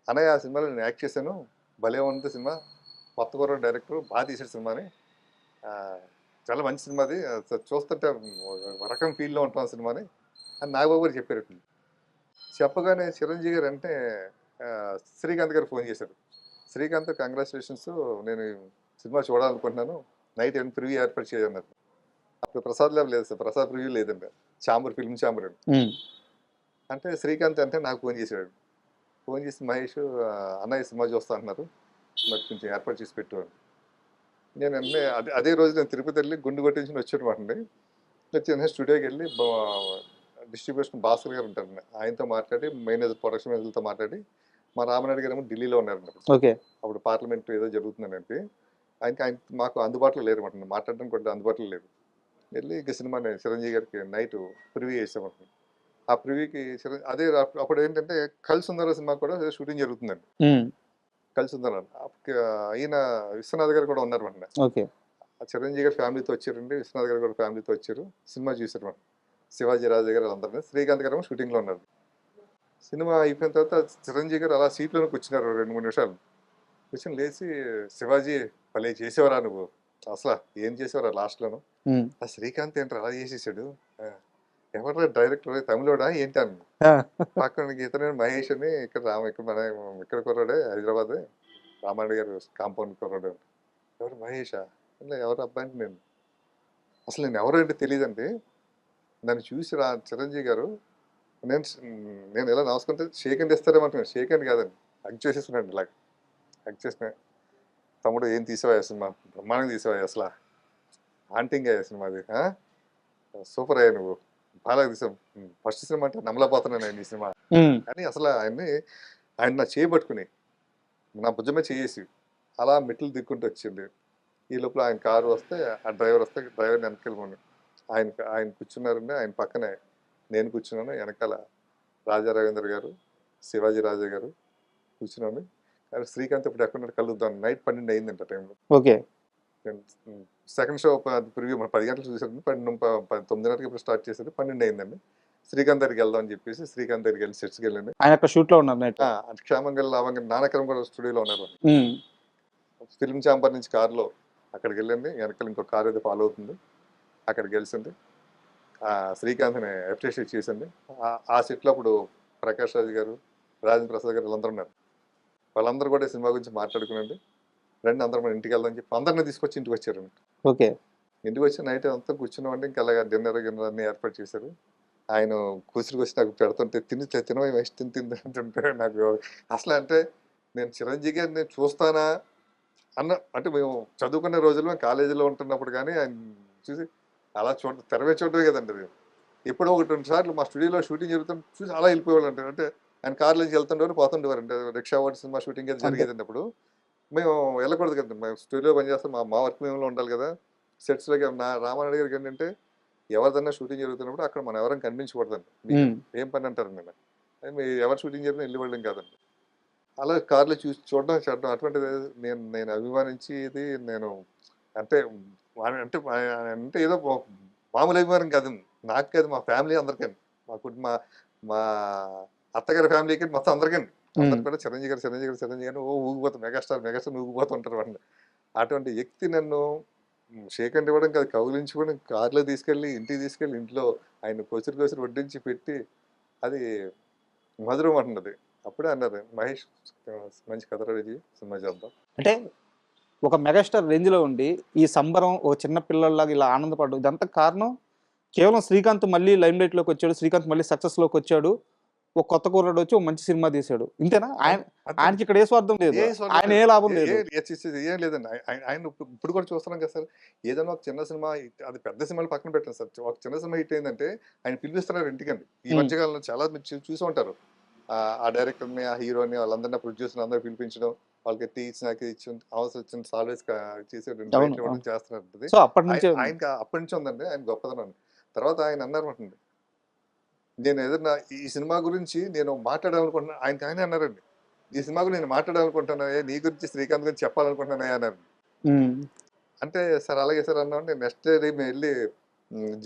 అన్నయ్య, ఆ సినిమాలో నేను యాక్ట్ చేశాను, భలే ఉంది సినిమా, కొత్త కూర డైరెక్టర్ బాగా తీసాడు సినిమాని, చాలా మంచి సినిమా, అది చూస్తుంటే రకం ఫీల్లో ఉంటాం సినిమాని అని నాగబాబు గారు చెప్పారు. చెప్పగానే చిరంజీవి గారు అంటే శ్రీకాంత్ గారు ఫోన్ చేశారు. శ్రీకాంత్, కంగ్రాచులేషన్స్, నేను సినిమా చూడాలనుకుంటున్నాను, నైట్ ఏమైనా ప్రివ్యూ ఏర్పాటు చేయన్నారు. అప్పుడు ప్రసాద్ ల్యాబ్ లేదు సార్, ప్రసాద్ ప్రివ్యూ లేదండి, ఫిల్మ్ ఛాంబర్ అంటే శ్రీకాంత్ అంటే నాకు ఫోన్ చేశాడు. ఫోన్ చేసి మహేష్ అన్నయ్య సినిమా చూస్తా అంటున్నారు, మరి కొంచెం ఏర్పాటు చేసి పెట్టు. నేను అదే రోజు నేను తిరుపతి వెళ్ళి గుండు కొట్టించుకుని వచ్చేటమాట అండి. వచ్చి స్టూడియోకి వెళ్ళి డిస్ట్రిబ్యూషన్ భాస్కర్ గారు ఉంటారండి, ఆయనతో మాట్లాడి, ప్రొడక్షన్ మేనేజర్తో మాట్లాడి, మా రామనాయుడు గారు ఏమో ఢిల్లీలో ఉన్నారండి. అప్పుడు పార్లమెంట్ ఏదో జరుగుతుందండి, ఆయన మాకు అందుబాటులో లేరు అనమాట, మాట్లాడడానికి కూడా అందుబాటులో లేరు. వెళ్ళి ఇక సినిమా చిరంజీవి గారికి నైట్ ప్రివ్యూ చేసామంట. ఆ ప్రివ్యూకి అదే అప్పుడు ఏంటంటే కలిసి ఉందరో సినిమా కూడా షూటింగ్ జరుగుతుందండి. కలిసి ఉందరో ఈయన విశ్వనాథ్ గారు కూడా ఉన్నారు అండి. చిరంజీవి గారు ఫ్యామిలీతో వచ్చారండి, విశ్వనాథ్ గారు కూడా ఫ్యామిలీతో వచ్చారు, సినిమా చూసారు. శివాజీ రాజు గారు అందరినీ, శ్రీకాంత్ గారు షూటింగ్లో ఉన్నారు. సినిమా అయిపోయిన తర్వాత చిరంజీవి గారు అలా సీట్లోనే కూర్చున్నారు 2-3 నిమిషాలు. కూర్చొని లేచి, శివాజీ భలే చేసేవరా నువ్వు, అసలు ఏం చేసేవరా లాస్ట్లోను, ఉమ్. ఆ శ్రీకాంత్ ఏంట్రా అలా చేసేసాడు, ఎవరు డైరెక్టర్ తమిళోడా ఏంటి అని. ఆ. పక్కన ఇతను మహేష్ అని, ఇక్కడ ఇక్కడ మన ఇక్కడ కుర్రాడే, హైదరాబాద్ రామారెడ్డి గారు కాంపౌండ్ కుర్రాడు. ఎవరు మహేషా, అంటే ఎవరు అబ్బాయి అంటే నేను అసలు నేను ఎవరు అంటే తెలియదండి. నన్ను చూసి చిరంజీవి గారు, నేను నేను ఎలా నమస్కుంటే షేక్ హ్యాండ్ ఇస్తారేమంటున్నాను, షేక్ హ్యాండ్ కాదండి, హగ్ చేసేస్తున్నాడు ఇలా, హగ్ చేసిన, తమ్ముడు ఏం తీసావా సినిమా, బ్రహ్మాండంగా తీసావా అసలు, ఆంటింగ్ అయ్యా సినిమా అది, సూపర్ అయ్యా నువ్వు, బాగా తీసావు, ఫస్ట్ సినిమా అంటే నమ్మలేకపోతున్నాను ఆయన ఈ సినిమా కానీ అసలు ఆయన నా చేయబట్టుకుని నా భుజమే చేసి అలా మెట్లు దిక్కుంటూ వచ్చింది. ఈ లోపల ఆయన కారు వస్తే, ఆ డ్రైవర్ వస్తే డ్రైవర్ని వెనకెళ్ళమని, ఆయన కూర్చున్నారండి, ఆయన పక్కనే నేను కూర్చున్నాను, వెనకాల రాజా రవీంద్ర గారు, శివాజీ రాజా గారు కూర్చున్నాను. కానీ శ్రీకాంత్ ఇప్పుడు ఎక్కడ కలుద్దాం, నైట్ 12 అయిందంట టైంలో. ఓకే. నేను సెకండ్ షో ప్రివ్యూ 10 గంటలకు చూసాను, 9:30కి ఇప్పుడు స్టార్ట్ చేసేది, 12 అయిందండి. శ్రీకాంత్ దగ్గరికి వెళ్దాం అని చెప్పేసి శ్రీకాంత్ దగ్గరికి వెళ్ళి సెట్స్కి వెళ్ళండి. ఆయన అక్కడ షూట్లో ఉన్నారు నైట్. క్షేమంగా లావంగా నానకరం కూడా స్టూడియోలో ఉన్నారు. ఫిల్మ్ ఛాంబర్ నుంచి కారులో అక్కడికి వెళ్ళండి, వెనకాల ఇంకో కారు అయితే ఫాలో అవుతుంది, అక్కడికి వెళ్ళింది. శ్రీకాంత్ని అప్రిషియేట్ చేసింది. ఆ సెట్లో అప్పుడు ప్రకాష్ రాజ్ గారు, రాజేంద్ర ప్రసాద్ గారు వీళ్ళందరూ ఉన్నారు. వాళ్ళందరూ కూడా సినిమా గురించి మాట్లాడుకునండి, రండి అందరం మన ఇంటికి వెళ్దాం చెప్పి అందరినీ తీసుకొచ్చి ఇంటికి వచ్చారండి. ఓకే. ఇంటికి వచ్చి నైట్ అంతా కూర్చున్నామంటే ఇంకా అలాగా డిన్నర్ అన్ని ఏర్పాటు చేశారు. ఆయన కూసిరికి నాకు పెడుతుంటే తినవే వేస్ట్ తింటుంటే నాకు అసలు అంటే నేను చిరంజీవి గారిని నేను చూస్తానా అన్న, అంటే మేము చదువుకునే రోజుల్లో కాలేజీలో ఉంటున్నప్పుడు కానీ ఆయన చూసి అలా తెరవే చూడటమే కదండి. అది ఎప్పుడో 1-2 సార్లు మా స్టూడియోలో షూటింగ్ జరుగుతుంటే చూసి అలా వెళ్ళిపోయేవాళ్ళు అంటారు. అంటే ఆయన కార్లో నుంచి వెళ్తుండేవారు, పోతుండేవారు. అంటే రిక్షా వాడి సినిమా షూటింగ్ అయితే జరిగేదండి. అప్పుడు మేము వెళ్ళకూడదు కదండి, మేము స్టూడియోలో పనిచేస్తాం, మా వర్క్ మేము ఉండాలి కదా. సెట్స్లోకి నా రామారెడ్డి గారికి ఏంటంటే ఎవరిదన్నా షూటింగ్ జరుగుతున్నప్పుడు అక్కడ మనం ఎవరైనా కనిపించకూడదండి. ఏం పని అంటారు నేను, అది మీ ఎవరు షూటింగ్ జరిగినా వెళ్ళిపోవడం కాదండి. అలా కార్లో చూడడం అటువంటిది నేను అభిమానించేది. నేను అంటే అంటే అంటే ఏదో మామూలు అభిమానం కాదు, నాకు కాదు, మా ఫ్యామిలీ అందరికండి, మా కుటుంబ మా అత్తగారి ఫ్యామిలీకి మొత్తం అందరికండి. అందరు కూడా చిరంజీవి గారు ఊగిపోతాం, మెగాస్టార్ ఊగిపోతూ ఉంటారు వాళ్ళు. అటువంటి వ్యక్తి నన్ను షేక్ హ్యాండ్ ఇవ్వడం కాదు, కౌగిలించుకోవడం, కార్లో తీసుకెళ్ళి ఇంటికి తీసుకెళ్ళి ఇంట్లో ఆయన కొసిరి వడ్డించి పెట్టి అది మధురం అంటున్నది. అప్పుడే అన్నారు మహేష్ మంచి కథ రెడీ సినిమా చేద్దాం అంటే ఒక మెగాస్టార్ రేంజ్లో ఉండి ఈ సంబరం ఒక చిన్న పిల్లల్లాగా ఇలా ఆనందపడడం ఇదంతా కారణం కేవలం శ్రీకాంత్ మళ్ళీ లైమ్ లైట్లోకి వచ్చాడు, శ్రీకాంత్ మళ్ళీ సక్సెస్లోకి వచ్చాడు, ఒక కొత్త కుర్రాడు వచ్చి ఒక మంచి సినిమా తీశాడు, ఇంతేనా? ఆయనకి ఇక్కడ ఏ స్వార్థం లేదు, ఆయన ఏ లాభం లేదు, ఏం లేదండి. ఆయన ఇప్పుడు కూడా చూస్తున్నాం కదా సార్, ఏదైనా ఒక చిన్న సినిమా, అది పెద్ద సినిమాలు పక్కన పెట్టండి సార్, ఒక చిన్న సినిమా హిట్ అయిందంటే ఆయన పిలిపిస్తున్నారు ఇంటికండి. ఈ మధ్యకాలంలో చాలా మీరు చూసి ఉంటారు, ఆ డైరెక్టర్ని, ఆ హీరోని, వాళ్ళందరినీ ప్రొడ్యూసర్ అందరూ పిలిపించడం, వాళ్ళకి టీ స్నాక్ ఇచ్చి అవసరం వచ్చిన సాల్వేస్ చేసేటట్టు చేస్తున్నారు. ఆయనకి అప్పటి నుంచి ఉందండి ఆయన గొప్పదనం. తర్వాత ఆయన అన్నారన్నమాట, నేను ఏదన్నా ఈ సినిమా గురించి నేను మాట్లాడాలనుకుంటున్నా, ఆయన అన్నారండి, ఈ సినిమా గురించి నేను మాట్లాడాలనుకుంటున్నా, నీ గురించి శ్రీకాంత్ గురించి చెప్పాలనుకుంటున్నా అన్నారు. అంటే సార్ అలాగే సార్ అన్నా. నేను నెక్స్ట్ డే మేము వెళ్ళి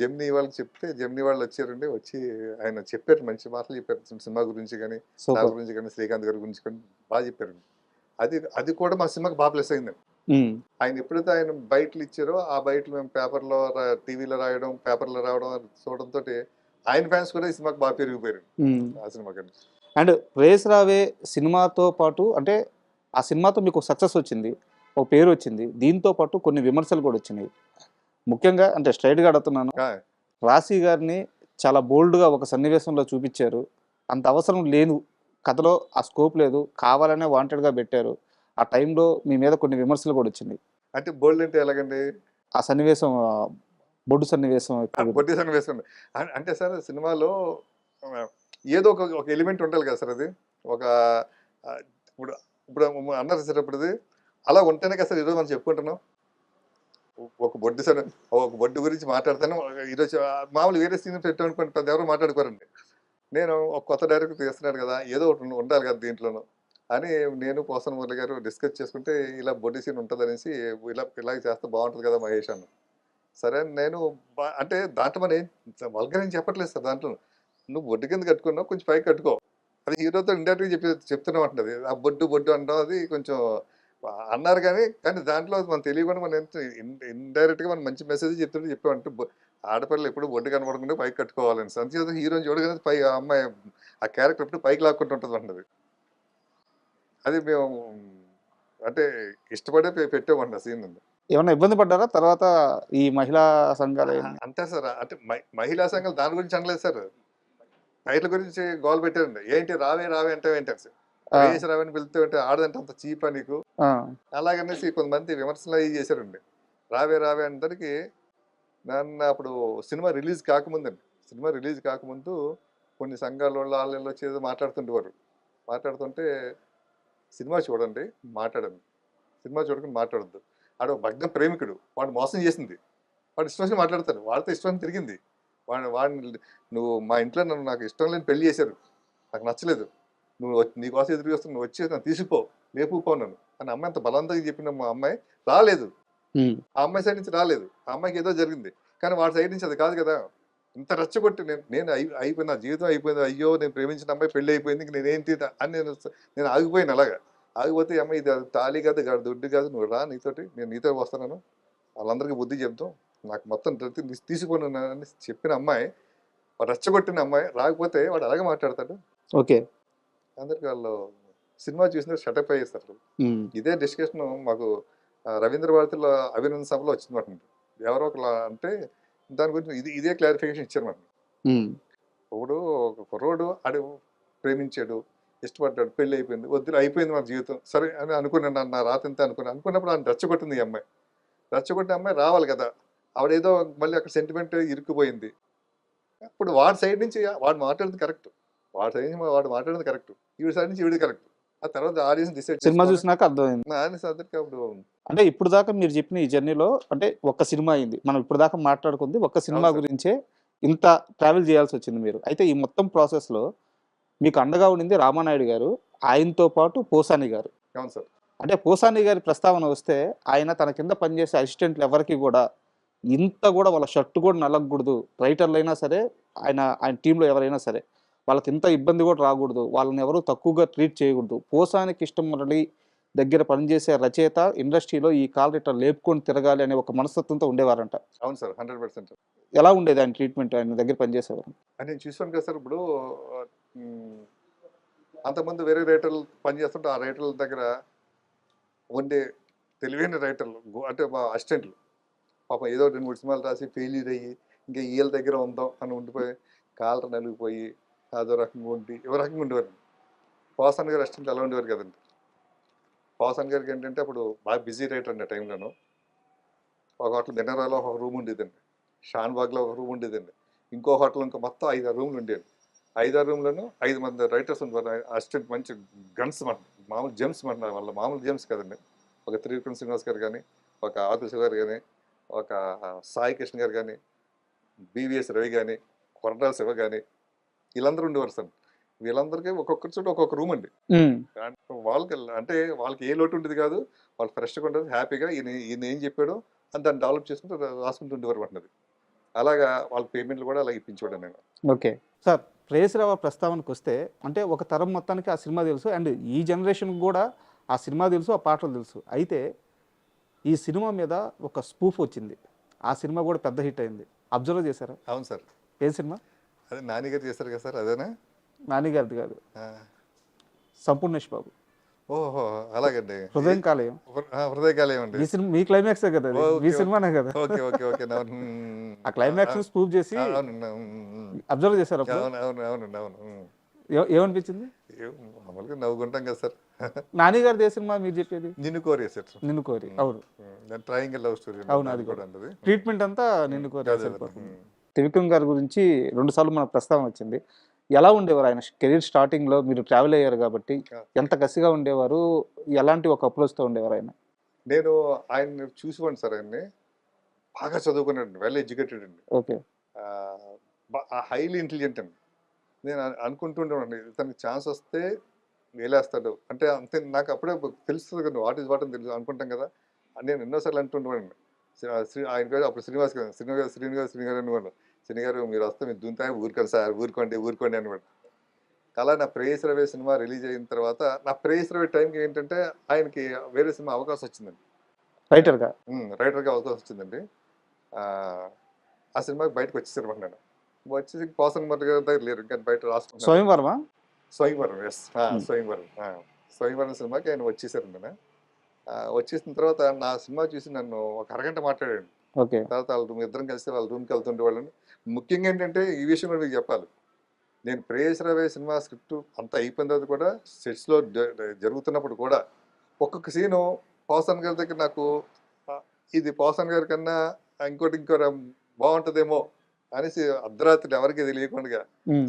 జెమినీ వాళ్ళకి చెప్తే జెమినీ వాళ్ళు వచ్చారండి, వచ్చి ఆయన చెప్పారు, మంచి మాటలు చెప్పారు సినిమా గురించి కానీ, నా గురించి కానీ, శ్రీకాంత్ గారి గురించి కానీ బాగా చెప్పారండి. అది కూడా మా సినిమాకి బాగా ప్లస్ అయిందండి. ఆయన ఎప్పుడైతే ఆయన బయటలు ఇచ్చారో ఆ బయటలు మేము పేపర్లో టీవీలో రాయడం, పేపర్లో రావడం చూడడంతో ఆయన ఫ్యాన్స్ కూడా ఈ సినిమాకి బాగా పెరిగిపోయారు ఆ సినిమాకి. అండ్ రేస్ రావే సినిమాతో పాటు అంటే ఆ సినిమాతో మీకు సక్సెస్ వచ్చింది, ఒక పేరు వచ్చింది, దీంతో పాటు కొన్ని విమర్శలు కూడా వచ్చినాయి. ముఖ్యంగా అంటే స్ట్రైట్గా అడుగుతున్నాను, రాశి గారిని చాలా బోల్డ్గా ఒక సన్నివేశంలో చూపించారు, అంత అవసరం లేదు, కథలో ఆ స్కోప్ లేదు, కావాలనే వాంటెడ్గా పెట్టారు, ఆ టైంలో మీ మీద కొన్ని విమర్శలు కూడా వచ్చినాయి. అంటే బోల్డ్ అంటే ఎలాగండి? ఆ సన్నివేశం బొడ్డు సన్నివేశం అంటే సార్ సినిమాలో ఏదో ఒక ఎలిమెంట్ ఉండాలి కదా సార్, అది ఒక ఇప్పుడు ఇప్పుడు అన్నారు సార్, ఇప్పుడు అలా ఉంటేనే కదా సార్ ఈరోజు మనం చెప్పుకుంటున్నాం. ఒక బొడ్డు గురించి మాట్లాడతాను ఈరోజు, మామూలు వేరే సీన్ పెట్టామనుకోండి పెద్ద ఎవరు మాట్లాడుకోరండి. నేను ఒక కొత్త డైరెక్టర్ తీస్తున్నాడు కదా, ఏదో ఒకటి ఉండాలి కదా దీంట్లోనూ అని నేను పోసన మురళి గారు డిస్కస్ చేసుకుంటే ఇలా బొడ్డు సీన్ ఉంటుంది అనేసి ఇలాగ చేస్తే బాగుంటుంది కదా మహేష్ అన్న. సరే నేను అంటే దాంట్లో మనం వల్గర్ ఏం చెప్పట్లేదు సార్, దాంట్లో నువ్వు బొడ్డు కింద కట్టుకున్నావు, కొంచెం పైకి కట్టుకో, అది హీరోతో ఇండైరెక్ట్గా చెప్తూనే ఉంటుంది. ఆ బొడ్డు బొడ్డు అంటాం అది కొంచెం అన్నారు కానీ దాంట్లో మనం తెలియకుండా మనం ఎంత ఇండైరెక్ట్గా మనం మంచి మెసేజ్ చెప్తుంటే చెప్పామంటే ఆడపిల్లలు ఎప్పుడు బొడ్డు కనబడకుండా పైకి కట్టుకోవాలని సంచేత హీరోని చూడగానే పై ఆ అమ్మాయి ఆ క్యారెక్టర్ ఎప్పుడు పైకి లాక్కుంటూ ఉంటుంది అంటది. అది మేము అంటే ఇష్టపడే పెట్టామండి ఆ సీన్. ఏమన్నా ఇబ్బంది పడ్డారా తర్వాత ఈ మహిళా సంఘాలు అంతే సార్. అంటే మహిళా సంఘాలు దాని గురించి అనలేదు సార్. టైటిల్ గురించి గోల్ పెట్టారండి. ఏంటి రావే రావే అంటే ఏంటారు సార్, వేసి రావని పిలుస్తూ అంటే ఆడదంటే అంత చీపా నీకు అలాగనేసి కొంతమంది విమర్శలు అవి చేశారండి. రావే రావే అందరికి నన్ను అప్పుడు సినిమా రిలీజ్ కాకముందండి. సినిమా రిలీజ్ కాకముందు కొన్ని సంఘాల వాళ్ళు వచ్చి మాట్లాడుతుండేవారు. మాట్లాడుతుంటే సినిమా చూడండి, మాట్లాడండి, సినిమా చూడకుండా మాట్లాడద్దు. ఆడు భగ్న ప్రేమికుడు, వాడు మోసం చేసింది, వాడు ఇష్టం వచ్చి మాట్లాడతాడు, వాడితో ఇష్టం తిరిగింది, వాడిని నువ్వు మా ఇంట్లో నాకు ఇష్టం లేని పెళ్లి చేశారు, నాకు నచ్చలేదు, నువ్వు నీకోసం ఎదురు చేస్తాను, నువ్వు వచ్చి నన్ను తీసిపో, లేపుపో నన్ను అని అమ్మాయి అంత బలవంతంగా చెప్పిన మా అమ్మాయి రాలేదు. ఆ అమ్మాయి సైడ్ నుంచి రాలేదు. ఆ అమ్మాయికి ఏదో జరిగింది, కానీ వాడి సైడ్ నుంచి అది కాదు కదా. ఇంత రెచ్చగొట్టి నేను అయిపోయింది, నా జీవితం అయిపోయింది, అయ్యో నేను ప్రేమించిన అమ్మాయి పెళ్లి అయిపోయింది, ఇంక నేనేంటి అని నేను ఆగిపోయాను. అలాగా ఆగిపోతే అమ్మాయి ఇది తాళి కాదు, దుడ్డు కాదు, నువ్వు రా, నేను నీతో వస్తున్నాను, వాళ్ళందరికీ బుద్ధి చెప్తాం, నాకు మొత్తం తీసుకుని అని చెప్పిన అమ్మాయి, వాడు రెచ్చగొట్టిన అమ్మాయి రాకపోతే వాడు అలాగే మాట్లాడతాడు. ఓకే, అందరికి వాళ్ళు సినిమా చూసిన షటప్ అయ్యేస్తారు. ఇదే డిస్కషన్ మాకు రవీంద్ర భారతిలో అభినందన సభలో వచ్చిందన్నమాట. ఎవరో ఒకలా అంటే దాని గురించి ఇదే క్లారిఫికేషన్ ఇచ్చారన్నమాట. ఇప్పుడు ఒక కుర్రోడు ఆడు ప్రేమించాడు, ఇష్టపడ్డాడు, పెళ్లి అయిపోయింది, వద్దు అయిపోయింది మన జీవితం సరే అని అనుకున్నాను, నా రాతంతా అనుకున్నప్పుడు ఆయన రెచ్చగొట్టింది ఈ అమ్మాయి. రెచ్చగొట్టిన అమ్మాయి రావాలి కదా, ఆవిడేదో మళ్ళీ అక్కడ సెంటిమెంట్ ఇరుక్కుపోయింది. ఇప్పుడు వాడి సైడ్ నుంచి వాడు మాట్లాడింది కరెక్ట్, వాడి సైడ్ నుంచి వాడు మాట్లాడింది కరెక్ట్, ఈవిడ సైడ్ నుంచి ఈవిడ కరెక్ట్. ఆ తర్వాత ఆడియన్స్ డిసైడ్ సినిమా చూసినాక అర్థమైంది. అప్పుడు అంటే ఇప్పుడు దాకా మీరు చెప్పిన ఈ జర్నీలో అంటే ఒక్క సినిమా అయింది, మనం ఇప్పుడు దాకా మాట్లాడుకుంది ఒక్క సినిమా గురించే ఇంత ట్రావెల్ చేయాల్సి వచ్చింది మీరు. అయితే ఈ మొత్తం ప్రాసెస్లో మీకు అండగా ఉండింది రామానాయుడు గారు, ఆయనతో పాటు పోసాని గారు. అవును సార్. అంటే పోసాని గారి ప్రస్తావన వస్తే ఆయన తన కింద పనిచేసే అసిస్టెంట్లు ఎవరికి కూడా ఇంత కూడా వాళ్ళ షర్ట్ కూడా నలగకూడదు, రైటర్లు అయినా సరే ఆయన టీంలో ఎవరైనా సరే వాళ్ళకి ఇంత ఇబ్బంది కూడా రాకూడదు, వాళ్ళని ఎవరు తక్కువగా ట్రీట్ చేయకూడదు. పోసాని కృష్ణమురళి దగ్గర పనిచేసే రచయిత ఇండస్ట్రీలో ఈ కాల్ ఇట్లా లేపుకొని తిరగాలి అనే ఒక మనస్తత్వంతో ఉండేవారంట. అవును సార్, 100%. ఎలా ఉండేది ఆయన ట్రీట్మెంట్, ఆయన దగ్గర పనిచేసేవారు? నేను చూసాను కదా సార్. ఇప్పుడు అంతకుముందు వేరే రైటర్లు పనిచేస్తుంటే ఆ రైటర్ల దగ్గర ఉండే తెలివైన రైటర్లు అంటే మా అసిస్టెంట్లు పాపం ఏదో 2-3 సినిమాలు రాసి ఫెయిల్యూర్ అయ్యి ఇంకా వీళ్ళ దగ్గర ఉందాం అని ఉండిపోయి కాలర్ నలిగిపోయి అదో రకంగా ఉండి ఎవరు రకంగా ఉండేవారు. పోసాన్ గారు అసిస్టెంట్లు ఎలా ఉండేవారు కదండి. పోసాన్ గారికి ఏంటంటే అప్పుడు బాగా బిజీ రైటర్ అండి. ఆ టైంలోనూ ఒక హోటల్ మినరాలో ఒక రూమ్ ఉండేదండి, షాన్బాగ్లో ఒక రూమ్ ఉండేదండి, ఇంకో హోటల్ ఇంకా మొత్తం 5-6 రూమ్లు ఉండేవి. 5-6 రూమ్లను 5 మంది రైటర్స్ ఉంటారు, అసిస్టెంట్ మంచి గన్స్ మన మామూలు జెమ్స్ మన వాళ్ళ మామూలు జెమ్స్ కదండి. ఒక త్రివిక్రమ్ శ్రీనివాస్ గారు కానీ, ఒక ఆతుల్ శివ గారు కానీ, ఒక సాయి కృష్ణ గారు కానీ, బివిఎస్ రవి కానీ, కొరటాల శివ కానీ, వీళ్ళందరూ ఉండేవారు సార్. వీళ్ళందరికీ ఒక్కొక్కరి చోట ఒక్కొక్క రూమ్ అండి. వాళ్ళకి ఏ లోటు ఉండేది కాదు, వాళ్ళు ఫ్రెష్గా ఉండదు, హ్యాపీగా ఈయన ఏం చెప్పాడో అని దాన్ని డెవలప్ చేసుకుంటూ రాసుకుంటూ ఉండేవారు అంటున్నది. అలాగా వాళ్ళ పేమెంట్లు కూడా అలా ఇప్పించేవాడు నేను. ఓకే సార్, ప్రేయసరావు ప్రస్తావనకు వస్తే అంటే ఒక తరం మొత్తానికి ఆ సినిమా తెలుసు, అండ్ ఈ జనరేషన్కి కూడా ఆ సినిమా తెలుసు, ఆ పాటలు తెలుసు. అయితే ఈ సినిమా మీద ఒక స్పూఫ్ వచ్చింది, ఆ సినిమా కూడా పెద్ద హిట్ అయింది, అబ్జర్వ్ చేశారా? అవును సార్. ఏ సినిమా? అదే నానిగారు చేశారు కదా సార్. అదేనా? నానిగారిది కాదు, సంపూర్ణేష్ బాబు. ఓహో అలాగండి. హృదయం కాలేయం. హృదయ కాలేయం అండి. ఈ సినిమా మీ క్లైమాక్సే కదా, మీ సినిమానే కదా. Okay okay okay. ఆ క్లైమాక్స్ స్పూఫ్ చేసి అబ్జర్వ్ చేశారు. అవును అవునండి అవును. ఏమనిపించింది? మామూలుగా నవ్వుకుంటాం కదా సార్. నాని గారిది ఏ సినిమా మీరు చెప్పేది? నిన్ను కోరి సార్. నిన్ను కోరి, అవును, ట్రయాంగిల్ లవ్ స్టోరీ. అవును, అది కూడా ట్రీట్మెంట్ అంతా నిన్ను కోరి. త్రివిక్రమ్ గారి గురించి 2 సార్లు మన ప్రస్తావన వచ్చింది. ఎలా ఉండేవారు ఆయన కెరీర్ స్టార్టింగ్లో? మీరు ట్రావెల్ అయ్యారు కాబట్టి ఎంత కసిగా ఉండేవారు, ఎలాంటి ఒక అప్రోచ్తో ఉండేవారు ఆయన? నేను ఆయన చూసివ్వండి సార్, ఆయన్ని బాగా చదువుకున్నాడు, వెల్ ఎడ్యుకేటెడ్ అండి. ఓకే, హైలీ ఇంటెలిజెంట్ అండి. నేను అనుకుంటుండేవాడిని తనకి ఛాన్స్ వస్తే వేలేస్తాడు అంటే. అంతే నాకు అప్పుడే తెలుస్తుంది కదా, వాట్ ఈజ్ వాట్ అని తెలుసు అనుకుంటాం కదా. నేను ఎన్నోసార్లు అంటుండేవాడిని. ఆయన పేరు అప్పుడు శ్రీనివాస్ గారు, శ్రీనివాస్ అనేవాడు. శ్రీని గారు మీరు వస్తే మీరు దుంతా ఊరుకోండి సార్, ఊరుకోండి అనమాట. అలా నా ప్రేయస్ రవి సినిమా రిలీజ్ అయిన తర్వాత నా ప్రేయస్ రవి టైంకి ఏంటంటే ఆయనకి వేరే సినిమా అవకాశం వచ్చిందండి, రైటర్గా. రైటర్గా అవకాశం వచ్చిందండి. ఆ ఆ సినిమాకి బయటకు వచ్చేసారు అనమాట. నేను వచ్చేసి పోసన్ మర్రి గారి దగ్గర లేరు, ఇంకా బయట రాసుకున్నాను. స్వయంవరమా? స్వయంవరం, ఎస్, స్వయంవరం. స్వయంవరం సినిమాకి ఆయన వచ్చేసారు. నేను వచ్చేసిన తర్వాత నా సినిమా చూసి నన్ను ఒక అరగంట మాట్లాడాడు. ఓకే. తర్వాత వాళ్ళ రూమ్ ఇద్దరం కలిసి వాళ్ళ రూమ్కి వెళ్తుండేవాళ్ళని. ముఖ్యంగా ఏంటంటే ఈ విషయం కూడా మీకు చెప్పాలి, నేను ప్రేయస్ రవి సినిమా స్క్రిప్ట్ అంతా అయిపోయిన తర్వాత కూడా సెట్స్లో జరుగుతున్నప్పుడు కూడా ఒక్కొక్క సీను పోసన్ గారి దగ్గర నాకు ఇది పోసన్ గారి కన్నా ఇంకోటి బాగుంటుందేమో అనేసి అర్ధరాత్రి ఎవరికి తెలియకుండా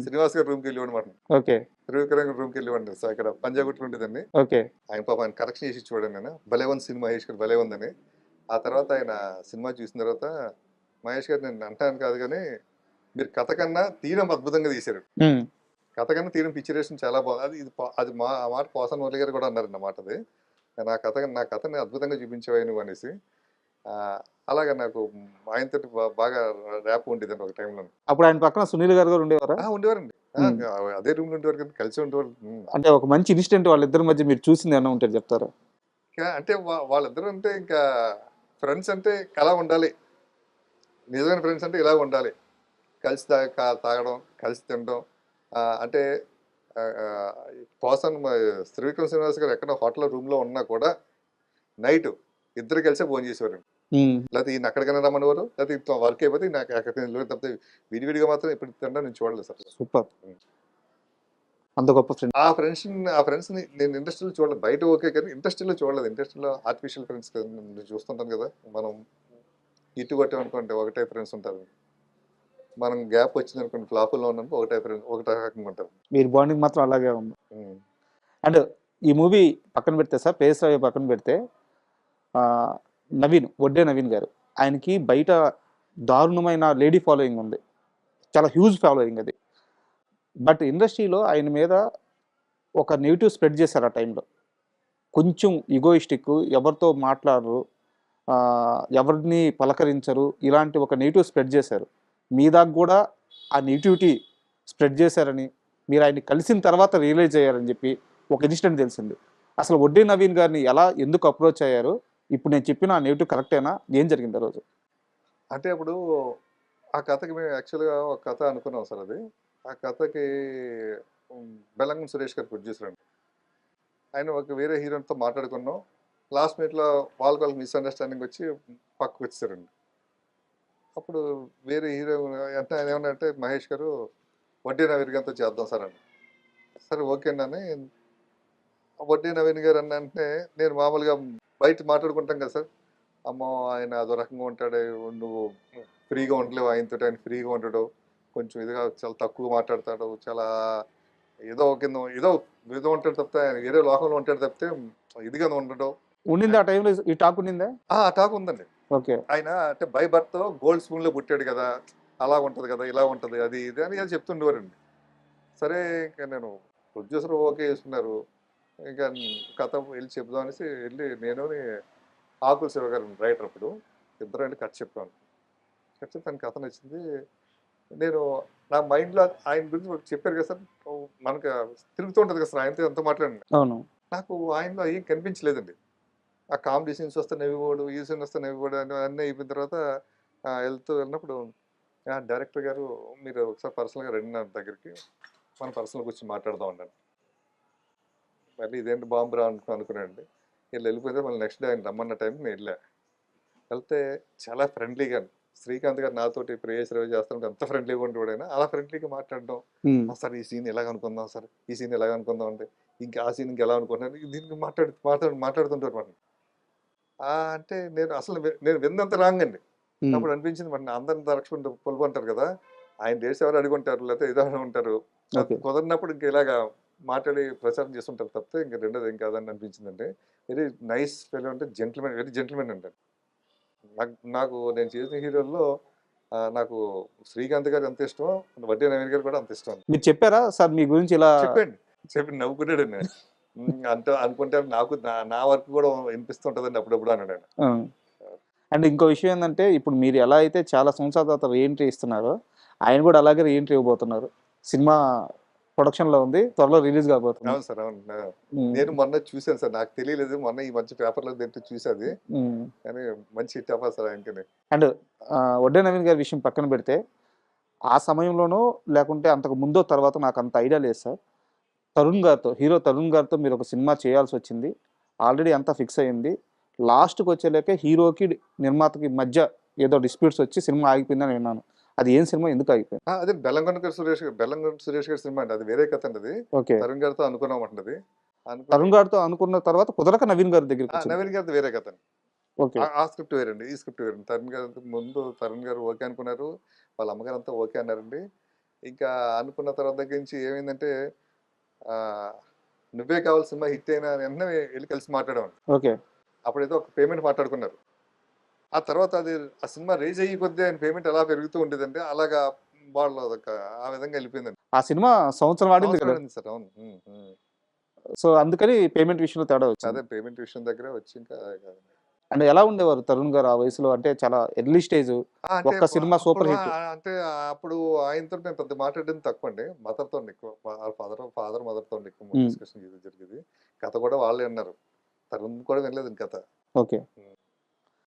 శ్రీనివాస్ గారి రూమ్కి వెళ్ళివ్వమాట. ఓకే. త్రివిక్రమ్ రూమ్కి వెళ్ళివ్వండి సార్, ఇక్కడ పంజాగుట్లు ఉంటుందండి. ఓకే. ఆయన పాప ఆయన కరెక్షన్ చేసి చూడండి, నేను భలే ఉంది సినిమా, మహేష్ గారు భలే ఉందని. ఆ తర్వాత ఆయన సినిమా చూసిన తర్వాత మహేష్ గారు నేను అంటాను కాదు కానీ మీరు కథ కన్నా తీయడం అద్భుతంగా తీశారు, కథ కన్నా తీయడం పిక్చరేషన్ చాలా బాగుంది. అది ఆ మాట పోసన్ మురళి గారు కూడా అన్నారండి అన్నమాట. అది నా కథని అద్భుతంగా చూపించేవాయి నువ్వు అనేసి. అలాగా నాకు ఆయనతో బాగా ర్యాప్ ఉండేదండి ఒక టైంలో. అప్పుడు ఆయన పక్కన సునీల్ గారు కూడా ఉండేవారా? ఉండేవారండి, అదే రూమ్ లో ఉండేవారు కదా, కలిసి ఉండేవారు. అంటే ఒక మంచి ఇన్సిడెంట్ వాళ్ళిద్దరి మధ్య మీరు చూసింది ఏమన్నా ఉంటే చెప్తారా? అంటే వాళ్ళిద్దరు అంటే ఇంకా ఫ్రెండ్స్ అంటే ఎలా ఉండాలి, నిజమైన ఫ్రెండ్స్ అంటే ఇలా ఉండాలి, కలిసి తాగడం, కలిసి తినడం. అంటే పోసన్ త్రివిక్రమ్ శ్రీనివాస్ గారు ఎక్కడ హోటల్ రూమ్లో ఉన్నా కూడా నైట్ ఇద్దరు కలిసే భోజనం చేసేవారు. లేకపోతే ఈయన అక్కడికైనా రమ్మనేవారు, లేకపోతే వర్క్ అయిపోతే నాకు అక్కడ తప్పితే విడివిడిగా మాత్రం ఇప్పుడు తినడం నేను చూడలేదు సార్. సూపర్, అంత గొప్ప ఫ్రెండ్. ఆ ఫ్రెండ్స్ ని నేను ఇండస్ట్రీలో చూడలేదు, బయట ఓకే కానీ ఇండస్ట్రీలో చూడలేదు. ఇండస్ట్రీలో ఆర్టిఫిషియల్ ఫ్రెండ్స్ చూస్తుంటాను కదా, మనం ఇటు కొట్టామనుకోండి ఒకటే ఫ్రెండ్స్ ఉంటారు, మనం గ్యాప్ వచ్చింది అనుకోండి ఫ్లాపుల్లో ఉన్నప్పుడు ఒకటే రకంగా ఉంటారు. మీరు బాండింగ్ మాత్రం అలాగే ఉంది. అండ్ ఈ మూవీ పక్కన పెడితే సార్, ప్రేయస్ రవి పక్కన పెడితే నవీన్, వడ్డే నవీన్ గారు, ఆయనకి బయట దారుణమైన లేడీ ఫాలోయింగ్ ఉంది, చాలా హ్యూజ్ ఫాలోయింగ్ అది. బట్ ఇండస్ట్రీలో ఆయన మీద ఒక నెగిటివ్ స్ప్రెడ్ చేశారు ఆ టైంలో, కొంచెం ఈగోయిస్టిక్, ఎవరితో మాట్లాడరు, ఎవరిని పలకరించరు, ఇలాంటి ఒక నెగిటివ్ స్ప్రెడ్ చేశారు. మీ దాకా కూడా ఆ నెగిటివిటీ స్ప్రెడ్ చేశారని, మీరు ఆయన్ని కలిసిన తర్వాత రియలైజ్ అయ్యారని చెప్పి ఒక ఇన్సిడెంట్ తెలిసింది. అసలు వడ్డే నవీన్ గారిని ఎందుకు అప్రోచ్ అయ్యారు, ఇప్పుడు నేను చెప్పిన ఆ నెగిటివ్ కరెక్టేనా, ఏం జరిగింది ఆ రోజు? అంటే ఇప్పుడు ఆ కథకి మేము యాక్చువల్గా ఒక కథ అనుకున్నాం సార్. అది ఆ కథకి బెల్లంగం సురేష్ గారు ప్రొడ్యూసర్ అండి. ఆయన ఒక వేరే హీరోతో మాట్లాడుకున్నాం, లాస్ట్ మినిట్లో వాళ్ళకి మిస్అండర్స్టాండింగ్ వచ్చి పక్కకు వచ్చేసారండి. అప్పుడు వేరే హీరో అంటే ఆయన ఏమన్నా మహేష్ గారు వడ్డీ నవీన్ గారితో చేద్దాం సార్ అని. సరే ఓకేనని వడ్డీ నవీన్ గారు అన్న అంటే నేను మామూలుగా బయట మాట్లాడుకుంటాం కదా సార్, అమ్మో ఆయన అదో రకంగా ఉంటాడు, నువ్వు ఫ్రీగా ఉండలేవు ఆయనతో, ఆయన ఫ్రీగా ఉంటాడు, కొంచెం ఇదిగా చాలా తక్కువ మాట్లాడతాడు, చాలా ఏదో ఏదో ఉంటాడు తప్పితే ఆయన వేరే లోకంలో ఉంటాడు తప్పితే ఇదిగా ఉండడు. ఉండింది ఆ టైంలో ఈ టాక్ ఉండిందా? ఆ టాక్ ఉందండి. ఓకే. ఆయన అంటే బై బర్త్ గోల్డ్ స్పూన్లో పుట్టాడు కదా, అలా ఉంటుంది కదా, ఇలా ఉంటుంది, అది ఇది అని చెప్తుండేవారండి. సరే ఇంకా నేను ప్రొడ్యూసర్ ఓకే చేసుకున్నారు, ఇంకా కథ వెళ్ళి చెప్దాం అనేసి వెళ్ళి నేను ఆకుల శివ గారు రైటర్, అప్పుడు ఇద్దరు వెళ్ళి కథ చెప్పాను. కథ చెప్తే తన కథ నచ్చింది. నేను నా మైండ్లో ఆయన గురించి చెప్పారు కదా సార్, మనకు తిరుగుతూ ఉంటుంది కదా సార్ ఆయనతో ఎంత మాట్లాడండి. అవును. నాకు ఆయనలో ఏం కనిపించలేదండి. ఆ కామెడీ సీన్స్ వస్తే నవ్విపోడు, ఈ సీన్ వస్తే నవ్విపోడు అని అన్నీ అయిపోయిన తర్వాత వెళ్ళినప్పుడు డైరెక్టర్ గారు మీరు ఒకసారి పర్సనల్గా రండి నా దగ్గరికి, మన పర్సనల్ గురించి మాట్లాడదాం అన్నాను. మళ్ళీ ఇదేంటి బాంబు రా అనుకున్నానండి. వెళ్ళిపోతే మళ్ళీ నెక్స్ట్ డే ఆయన రమ్మన్న టైంకి నేను వెళ్తే చాలా ఫ్రెండ్లీగా, శ్రీకాంత్ గారు నాతోటి ప్రేయస్ రవి చేస్తానంటే ఎంత ఫ్రెండ్లీగా ఉండేవాడు ఆయన, అలా ఫ్రెండ్లీగా మాట్లాడడం. సార్ ఈ సీన్ ఎలాగ అనుకుందాం సార్, ఈ సీన్ ఎలాగ అనుకుందాం అంటే ఇంకా ఆ సీన్ ఎలా అనుకుంటున్నాను, దీనికి మాట్లాడుతుంటారు మాట. అంటే నేను విన్నంత రాంగ్ అండి. అప్పుడు అనిపించింది మరి అందరిని తరచుకుంటూ పొలుపు అంటారు కదా, ఆయన డేట్స్ ఎవరు అడుగుంటారు, లేకపోతే ఏదో ఉంటారు, కుదరినప్పుడు ఇంకా ఇలాగా మాట్లాడి ప్రచారం చేస్తుంటారు తప్పితే ఇంకా రెండోది ఏం కాదని అనిపించిందండి. వెరీ నైస్ ఫెలో, అంటే జెంటిల్మెన్, వెరీ జెంటిల్మెన్ అండి. నాకు నేను చేసిన హీరోల్లో నాకు శ్రీకాంత్ గారు ఎంత ఇష్టమో వడ్డీ నవీన్ గారు కూడా అంత ఇష్టం. మీరు చెప్పారా సార్ మీ గురించి ఇలా? చెప్పి నవ్వుకున్నాడు నేను. అంటే అనుకుంటే నాకు నా వర్క్ కూడా వినిపిస్తుంటదండి అప్పుడప్పుడు అన్నాడు ఆయన. అండ్ ఇంకో విషయం ఏంటంటే, ఇప్పుడు మీరు ఎలా అయితే చాలా సంవత్సరాల తర్వాత రీఎంట్రీ ఇస్తున్నారో, ఆయన కూడా అలాగే రీఎంట్రీ ఇవ్వబోతున్నారు. సినిమా ప్రొడక్షన్ లో ఉంది, త్వరలో రిలీజ్ కాబోతుంది. అవును సార్, అవును. నేను మొన్న చూశాను సార్, నాకు తెలియలేదు, మొన్న ఈ మంచి పేపర్లో దేంట్లో చూసేది, కానీ మంచి హిట్ అవ్వాలి సార్ ఆయనకి. అండ్ వడ్డే నవీన్ గారి విషయం పక్కన పెడితే ఆ సమయంలోనో లేకుంటే అంతకు ముందో తర్వాత నాకు అంత ఐడియా లేదు సార్. తరుణ్ గారితో, హీరో తరుణ్ గారితో మీరు ఒక సినిమా చేయాల్సి వచ్చింది, ఆల్రెడీ అంతా ఫిక్స్ అయ్యింది. లాస్ట్కి వచ్చేలేకే హీరోకి నిర్మాతకి మధ్య ఏదో డిస్ప్యూట్స్ వచ్చి సినిమా ఆగిపోయిందని విన్నాను. అది ఏం సినిమా, ఎందుకు ఆగిపోయింది? అదే బెల్లంకొండ సురేష్ గారి సినిమా అండి, అది వేరే కథ అండి. అది ఓకే, తరుణ్ గారితో అనుకున్నామంటది. తరుణ్ గారితో అనుకున్న తర్వాత కుదరక నవీన్ గారి దగ్గరికి వచ్చింది. నవీన్ గారిది వేరే కథ అండి. ఓకే, ఆ స్క్రిప్ట్ వేరండి, ఈ స్క్రిప్ట్ వేరండి. తరుణ్ గారి ముందు తరుణ్ గారు ఓకే అనుకున్నారు, వాళ్ళ అమ్మగారు అంతా ఓకే అన్నారండి. ఇంకా అనుకున్న తర్వాత దగ్గర నుంచి ఏమైందంటే ఆ, నువ్వే కావాలి సినిమా హిట్ అయినా వెంటనే వెళ్ళి కలిసి మాట్లాడాం. ఓకే, అప్పుడైతే ఒక పేమెంట్ మాట్లాడుకున్నారు. ఆ తర్వాత అది ఆ సినిమా రేజ్ అయ్యి కొద్దీ ఆయన పేమెంట్ ఎలా పెరుగుతూ ఉండేదంటే అలాగా వాళ్ళు ఆ విధంగా వెళ్ళిపోయిందండి. ఆ సినిమా సంవత్సరం ఆడింది కదా, సార్, అవును. సో అందుకని పేమెంట్ విషయంలో తేడా వచ్చింది. అదే పేమెంట్ విషయం దగ్గర వచ్చి ఇంకా అండ్ ఎలా ఉండేవారు తరుణ్ గారు ఆ వయసులో? అంటే చాలా ఎర్లీ స్టేజ్, అంటే ఒక్క సినిమా సూపర్ హిట్. అంటే అప్పుడు ఆయనతో నేను పెద్ద మాట్లాడేది తక్కువ అండి, మదర్తో ఎక్కువ, ఫాదర్ మదర్తో ఎక్కువ డిస్కషన్ జరిగేది. కథ కూడా వాళ్ళే అన్నారు, తరుణ్ కూడా వినలేదు కథ. ఓకే,